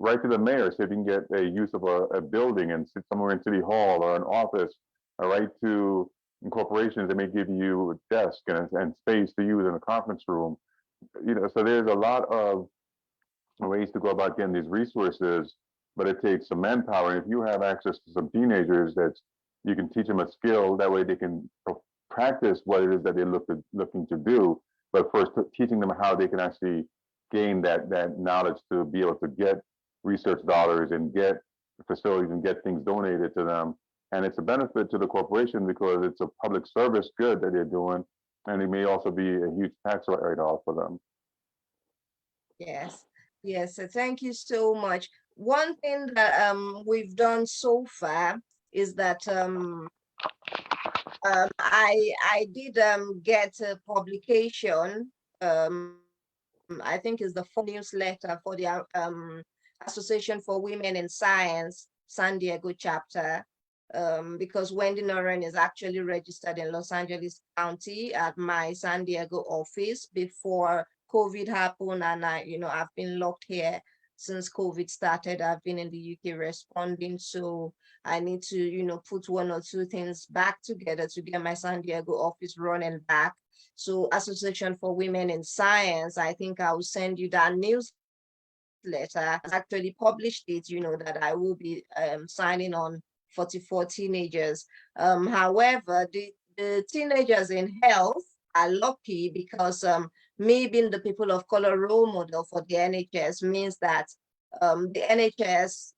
right to the mayor, so you can get a use of a building and sit somewhere in City Hall or an office, or right to corporations that may give you a desk and space to use in a conference room. So there's a lot of ways to go about getting these resources, but it takes some manpower. And if you have access to some teenagers that you can teach them a skill, that way they can practice what it is that they're looking to do, but first teaching them how they can actually gain that knowledge to be able to get research dollars and get facilities and get things donated to them. And it's a benefit to the corporation because it's a public service good that they're doing, and it may also be a huge tax write-off for them. Yes, so thank you so much. One thing that we've done so far is that I did get a publication. I think it's the newsletter for the Association for Women in Science San Diego chapter, because Wendy Noren is actually registered in Los Angeles County at my San Diego office before COVID happened, and I've been locked here since COVID started. I've been in the UK responding, so I need to, put one or two things back together to get my San Diego office running back. So Association for Women in Science, I think I will send you that newsletter. I actually published it, that I will be signing on 44 teenagers. However, the teenagers in health are lucky because me being the people of color role model for the NHS means that the NHS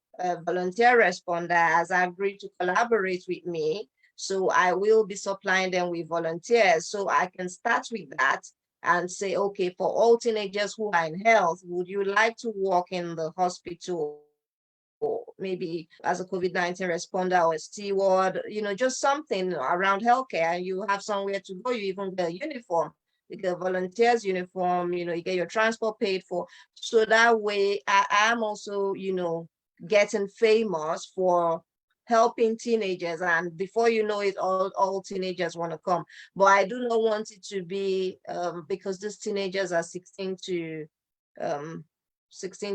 volunteer responder has agreed to collaborate with me. So I will be supplying them with volunteers. So I can start with that and say, okay, for all teenagers who are in health, would you like to work in the hospital? Or maybe as a COVID-19 responder or a steward, just something around healthcare. You have somewhere to go, you even get a uniform, you get a volunteer's uniform, you get your transport paid for. So that way I'm also, getting famous for helping teenagers. And before you know it, all teenagers want to come. But I do not want it to be, because these teenagers are 16 to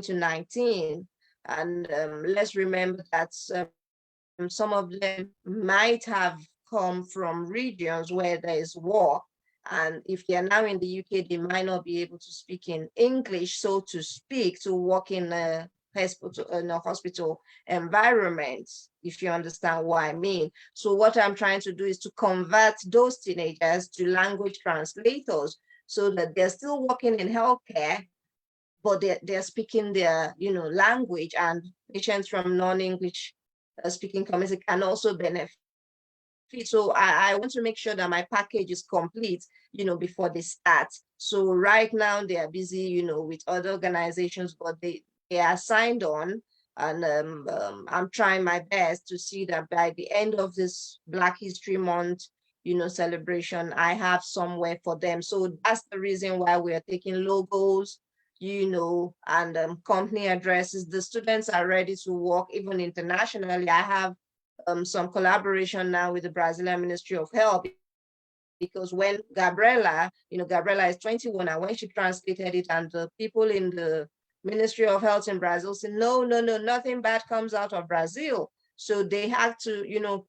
19. And let's remember that some of them might have come from regions where there is war. And if they are now in the UK, they might not be able to speak in English, so to speak, to work in a hospital environment, if you understand what I mean. So what I'm trying to do is to convert those teenagers to language translators so that they're still working in healthcare, but they're speaking their language, and patients from non-English speaking community can also benefit. So I want to make sure that my package is complete, before they start. So right now they are busy, with other organizations, but they are signed on, and I'm trying my best to see that by the end of this Black History Month, celebration, I have somewhere for them. So that's the reason why we are taking logos, and company addresses. The students are ready to work even internationally. I have some collaboration now with the Brazilian Ministry of Health, because when Gabriela is 21, and when she translated it, and the people in the Ministry of Health in Brazil said, no, nothing bad comes out of Brazil. So they had to,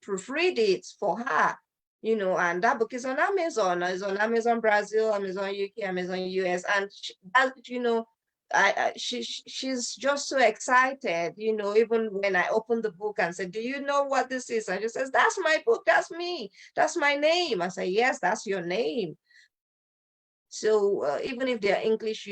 proofread it for her, and that book is on Amazon. It's on Amazon Brazil, Amazon UK, Amazon US, and she's just so excited, even when I opened the book and said, do you know what this is? And she says, that's my book, that's me, that's my name. I say, yes, that's your name. So even if they're English,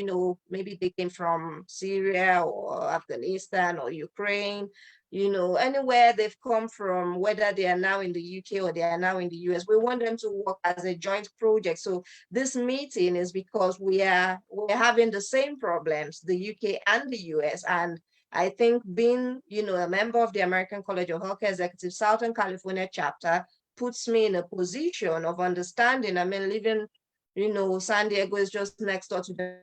maybe they came from Syria or Afghanistan or Ukraine, anywhere they've come from, whether they are now in the UK or they are now in the US, we want them to work as a joint project. So this meeting is because we're having the same problems, the UK and the US. And I think being, a member of the American College of Healthcare Executives Southern California chapter puts me in a position of understanding. I mean, living, San Diego is just next door to the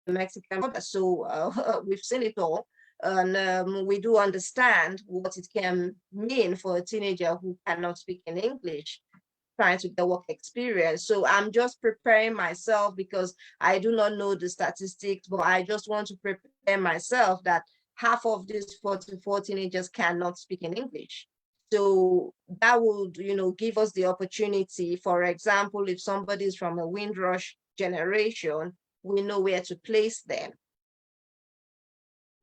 Mexican border. So we've seen it all. And we do understand what it can mean for a teenager who cannot speak in English, trying to get work experience. So I'm just preparing myself, because I do not know the statistics, but I just want to prepare myself that half of these 44 teenagers cannot speak in English. So that would, give us the opportunity. For example, if somebody is from a Windrush generation, we know where to place them.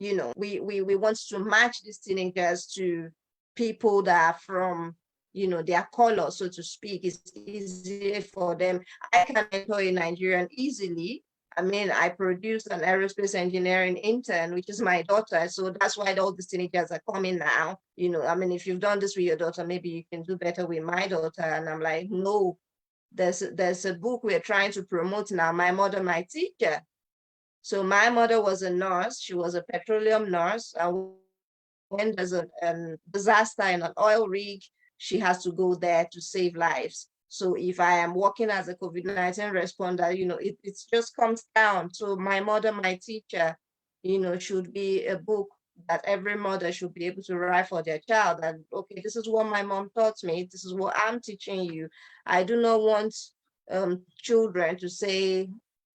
We want to match these teenagers to people that are from, their color, so to speak. It's easy for them. I can mentor a Nigerian easily. I mean, I produced an aerospace engineering intern, which is my daughter. So that's why all these teenagers are coming now. I mean, if you've done this with your daughter, maybe you can do better with my daughter. And I'm like, no, there's a book we're trying to promote now, My Mother, My Teacher. So my mother was a nurse. She was a petroleum nurse. And when there's a disaster in an oil rig, she has to go there to save lives. So if I am working as a COVID-19 responder, it just comes down. So My Mother, My Teacher, should be a book that every mother should be able to write for their child. And okay, this is what my mom taught me. This is what I'm teaching you. I do not want children to say,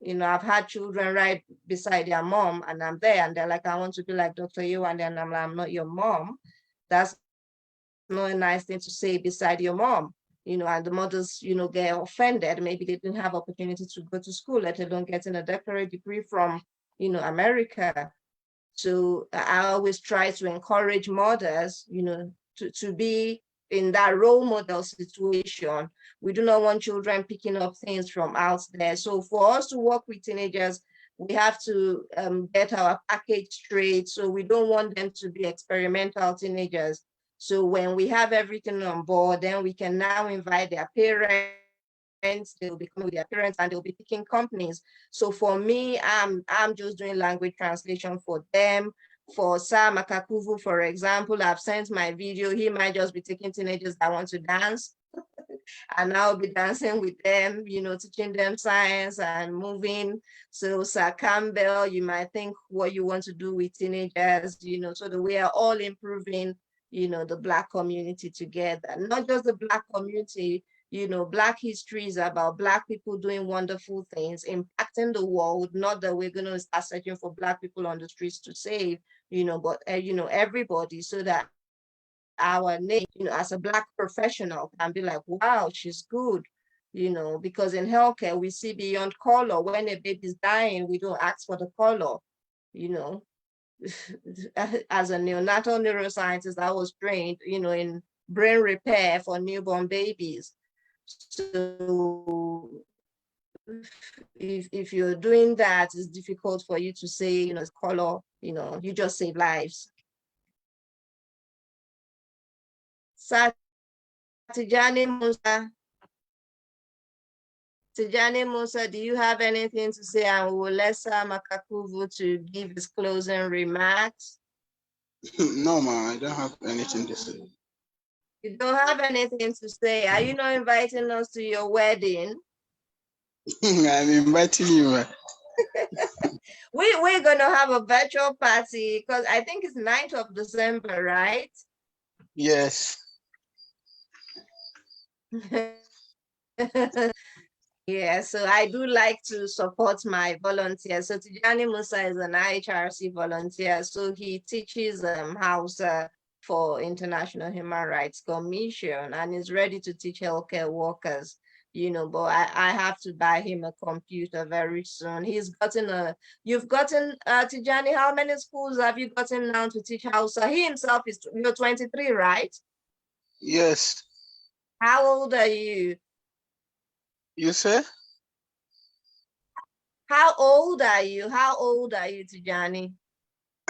I've had children right beside their mom, and I'm there, and they're like, I want to be like Dr. You, and then I'm like, I'm not your mom. That's not a nice thing to say beside your mom, and the mothers, get offended. Maybe they didn't have opportunity to go to school, let alone getting a doctorate degree from, America. So I always try to encourage mothers, to be in that role model situation. We do not want children picking up things from out there. So for us to work with teenagers, we have to get our package straight. So we don't want them to be experimental teenagers. So when we have everything on board, then we can now invite their parents. They'll be coming with their parents and they'll be picking companies. So for me, I'm just doing language translation for them. For Sam Makakuvu, for example, I've sent my video. He might just be taking teenagers that want to dance. And I'll be dancing with them, you know, teaching them science and moving. So Sir Campbell, you might think what you want to do with teenagers, you know, so that we are all improving, you know, the Black community together. Not just the Black community, you know, Black history is about Black people doing wonderful things, impacting the world. Not that we're going to start searching for Black people on the streets to save, you know, but, you know, everybody, so that our name, you know, as a Black professional can be like, wow, she's good, you know, because in healthcare, we see beyond color. When a baby's dying, we don't ask for the color, you know. As a neonatal neuroscientist, I was trained, you know, in brain repair for newborn babies. So if you're doing that, it's difficult for you to say, you know, it's color, you know, you just save lives. Tijani Musa. Tijani Musa, do you have anything to say? And we will let Sam Makakuvu to give his closing remarks. No, ma, I don't have anything to say. You don't have anything to say. Are you not inviting us to your wedding? I'm inviting you, ma. We're going to have a virtual party because I think it's 9th of December, right? Yes. Yeah, so I do like to support my volunteers. So Tijani Musa is an IHRC volunteer. So he teaches Hausa for International Human Rights Commission and is ready to teach healthcare workers, you know, but I have to buy him a computer very soon. He's gotten you've gotten, Tijani, how many schools have you gotten now to teach Hausa? He himself is, you're 23, right? Yes. How old are you? You say? How old are you? How old are you, Tijani?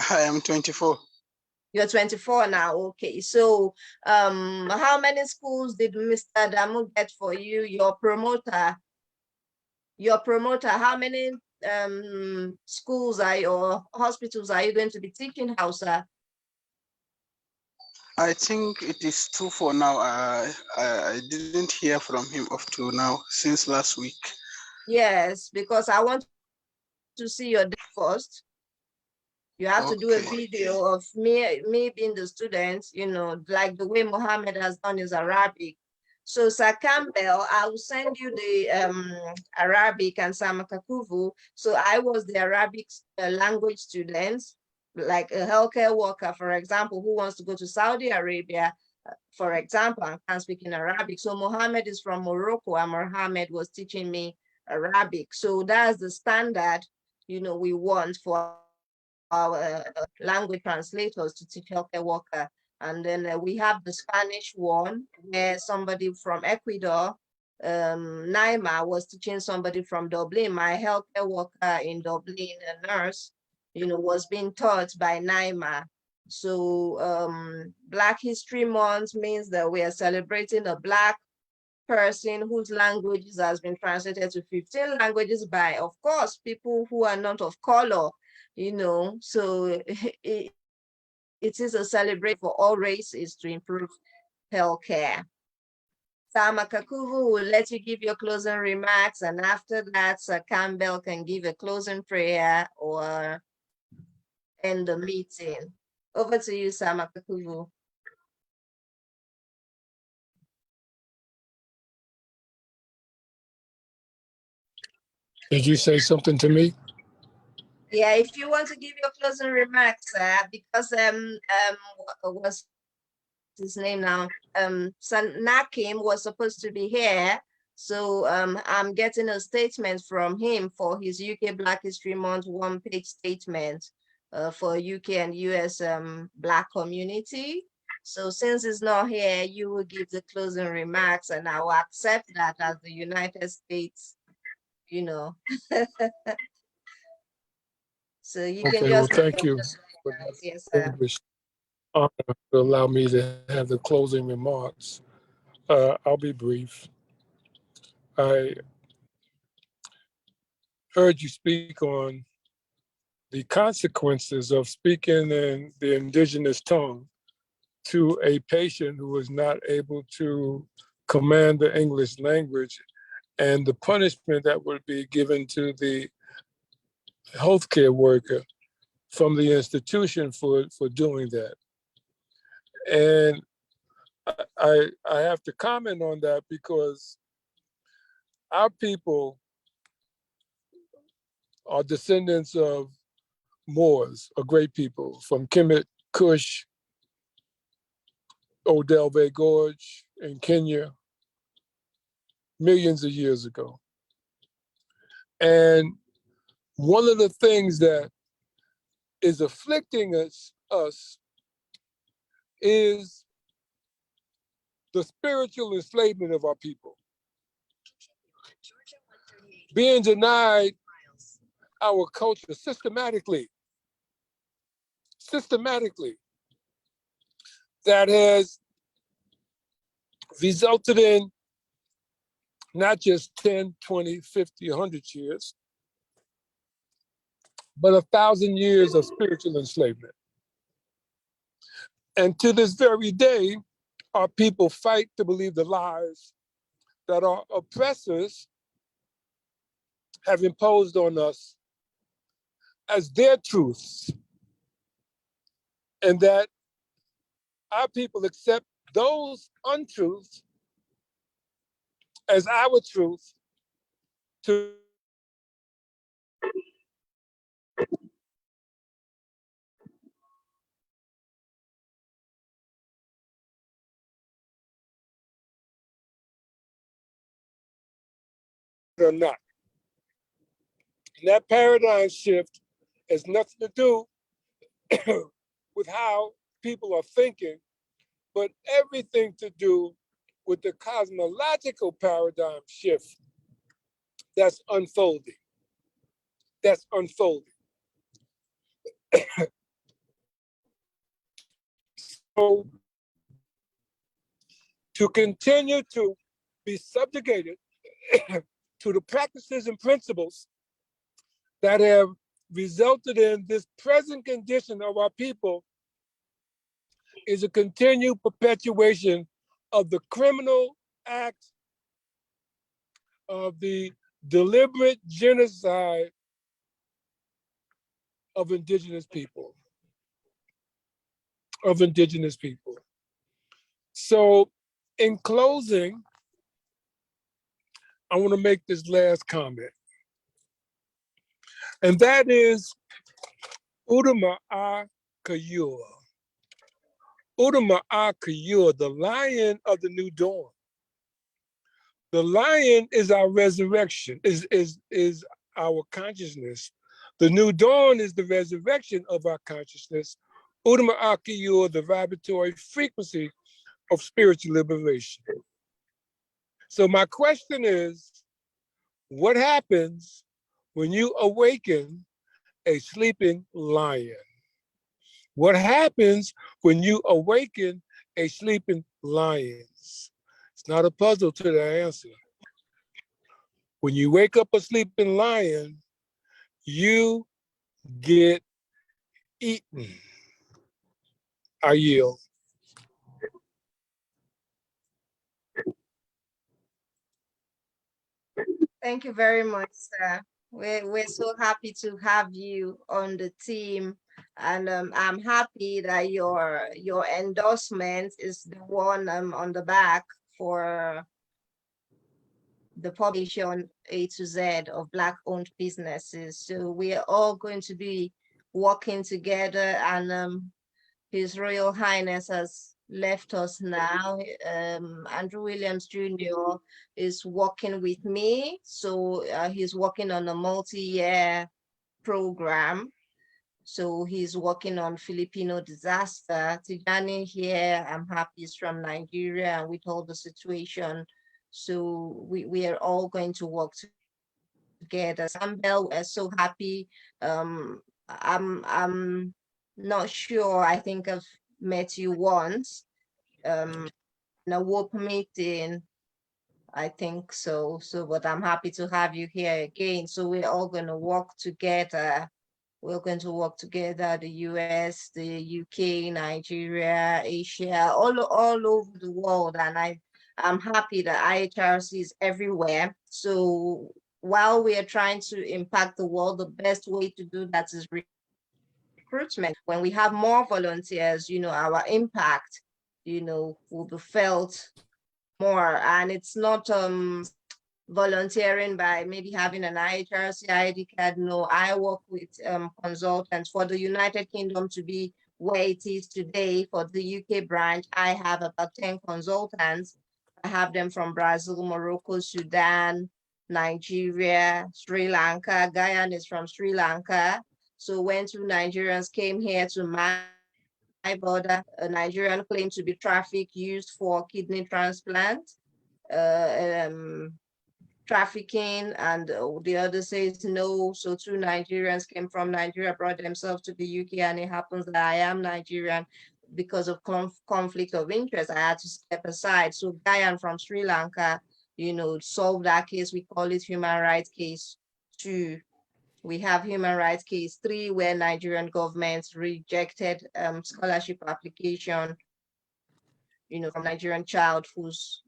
I am 24. You're 24 now. Okay. So how many schools did Mr. Damu get for you? Your promoter, how many schools are or hospitals are you going to be teaching Hausa? I think it is 2 for now. I didn't hear from him up to now since last week. Yes, because I want to see your first. You have to do a video of me being the student, you know, like the way Mohammed has done his Arabic. So Sir Campbell, I will send you the Arabic and Samakakuvu. So I was the Arabic language student, like a healthcare worker, for example, who wants to go to Saudi Arabia, for example, and can't speak in Arabic. So Mohammed is from Morocco and Mohammed was teaching me Arabic. So that's the standard, you know, we want for our language translators to teach healthcare worker. And then we have the Spanish one where somebody from Ecuador, Naima, was teaching somebody from Dublin. My healthcare worker in Dublin, a nurse, you know, was being taught by Naima. So Black History Month means that we are celebrating a Black person whose languages has been translated to 15 languages by, of course, people who are not of color, you know. So it is a celebration for all races to improve healthcare. Sama Kakuvu will let you give your closing remarks, and after that, Sir Campbell can give a closing prayer or end the meeting. Over to you, Sama Kakuvu. Did you say something to me? Yeah, if you want to give your closing remarks, because what's his name now? San Nakim was supposed to be here, so I'm getting a statement from him for his UK Black History Month one-page statement for UK and US Black community. So since it's not here, you will give the closing remarks, and I will accept that as the United States, you know. So you Okay, can well, just, thank you for that yes, sir. distinguished honor to allow me to have the closing remarks. I'll be brief. I heard you speak on the consequences of speaking in the indigenous tongue to a patient who was not able to command the English language, and the punishment that would be given to the healthcare worker from the institution for doing that. And I have to comment on that because our people are descendants of Moors, a great people from Kemet, Kush, Odell Bay Gorge in Kenya, millions of years ago. And one of the things that is afflicting us is the spiritual enslavement of our people. Being denied our culture systematically, that has resulted in not just 10, 20, 50, 100 years, but 1,000 years of spiritual enslavement. And to this very day, our people fight to believe the lies that our oppressors have imposed on us as their truths, and that our people accept those untruths as our truth to or not. And that paradigm shift has nothing to do with how people are thinking, but everything to do with the cosmological paradigm shift that's unfolding. So to continue to be subjugated to the practices and principles that have resulted in this present condition of our people is a continued perpetuation of the criminal act of the deliberate genocide of indigenous people. So in closing, I want to make this last comment. And that is Udama Kayur. Udama Kayur, the lion of the new dawn. The lion is our resurrection, is our consciousness. The new dawn is the resurrection of our consciousness. Udama Kayur, the vibratory frequency of spiritual liberation. So my question is, what happens when you awaken a sleeping lion? What happens when you awaken a sleeping lion? It's not a puzzle to the answer. When you wake up a sleeping lion, you get eaten. I yield. Thank you very much, sir. We're so happy to have you on the team. And I'm happy that your endorsement is the one on the back for the publication A to Z of Black-owned businesses. So we are all going to be working together, and His Royal Highness has left us now. Andrew Williams Jr. is working with me. So he's working on a multi-year program. So he's working on Filipino disaster. Tijani here, I'm happy, is from Nigeria, and with all the situation. So we are all going to work together. Sambel, we're so happy I'm not sure. I think I've met you once in a WHOPE meeting. I think so. But I'm happy to have you here again. So we're all going to work together. We're going to work together, the US, the UK, Nigeria, Asia, all over the world. And I'm happy that IHRC is everywhere. So while we are trying to impact the world, the best way to do that is recruitment. When we have more volunteers, our impact, will be felt more. And it's not volunteering by maybe having an IHRC ID card. No, I work with consultants for the United Kingdom to be where it is today. For the UK branch, I have about 10 consultants. I have them from Brazil, Morocco, Sudan, Nigeria, Sri Lanka. Guyana is from Sri Lanka. So when two Nigerians came here to my border, a Nigerian claimed to be trafficked, used for kidney transplant. Trafficking, and the other says no. So two Nigerians came from Nigeria, brought themselves to the UK, and it happens that I am Nigerian. Because of conflict of interest, I had to step aside. So Guyana from Sri Lanka, solved that case. We call it human rights case 2. We have human rights case 3, where Nigerian governments rejected scholarship application, from Nigerian child whose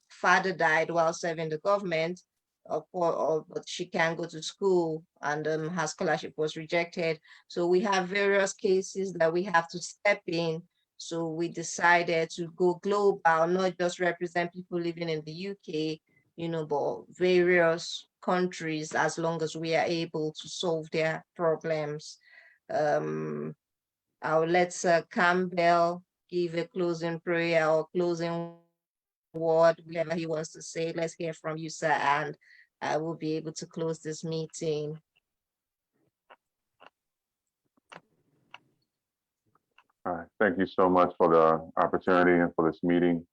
father died while serving the government, but she can't go to school, and her scholarship was rejected. So we have various cases that we have to step in. So we decided to go global, not just represent people living in the UK, but various countries, as long as we are able to solve their problems. I'll let Campbell give a closing prayer or closing word, whatever he wants to say. Let's hear from you, sir, and I will be able to close this meeting. All right. Thank you so much for the opportunity and for this meeting.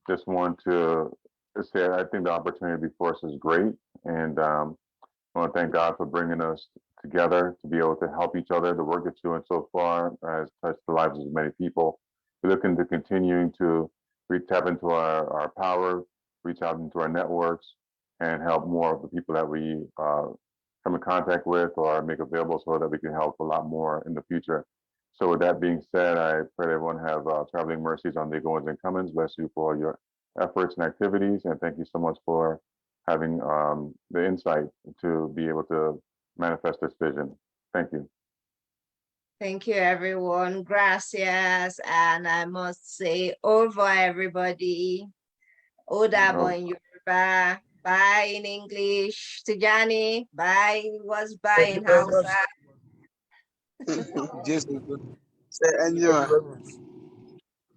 Just want to say I think the opportunity before us is great, and I want to thank God for bringing us together to be able to help each other. The work that you're doing so far has touched the lives of many people. We're looking to continuing to tap into our power, reach out into our networks, and help more of the people that we come in contact with or make available, so that we can help a lot more in the future. So with that being said, I pray that everyone have traveling mercies on their goings and comings. Bless you for your efforts and activities, and thank you so much for having the insight to be able to manifest this vision. Thank you. Thank you, everyone. Gracias. And I must say, over everybody. Odabo in Yoruba. Bye in English. Tijani. Bye. What's bye in Hausa? Just say Anjuma.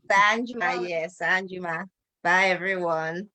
Sanjuma. Yes, Sanjuma. Bye, everyone.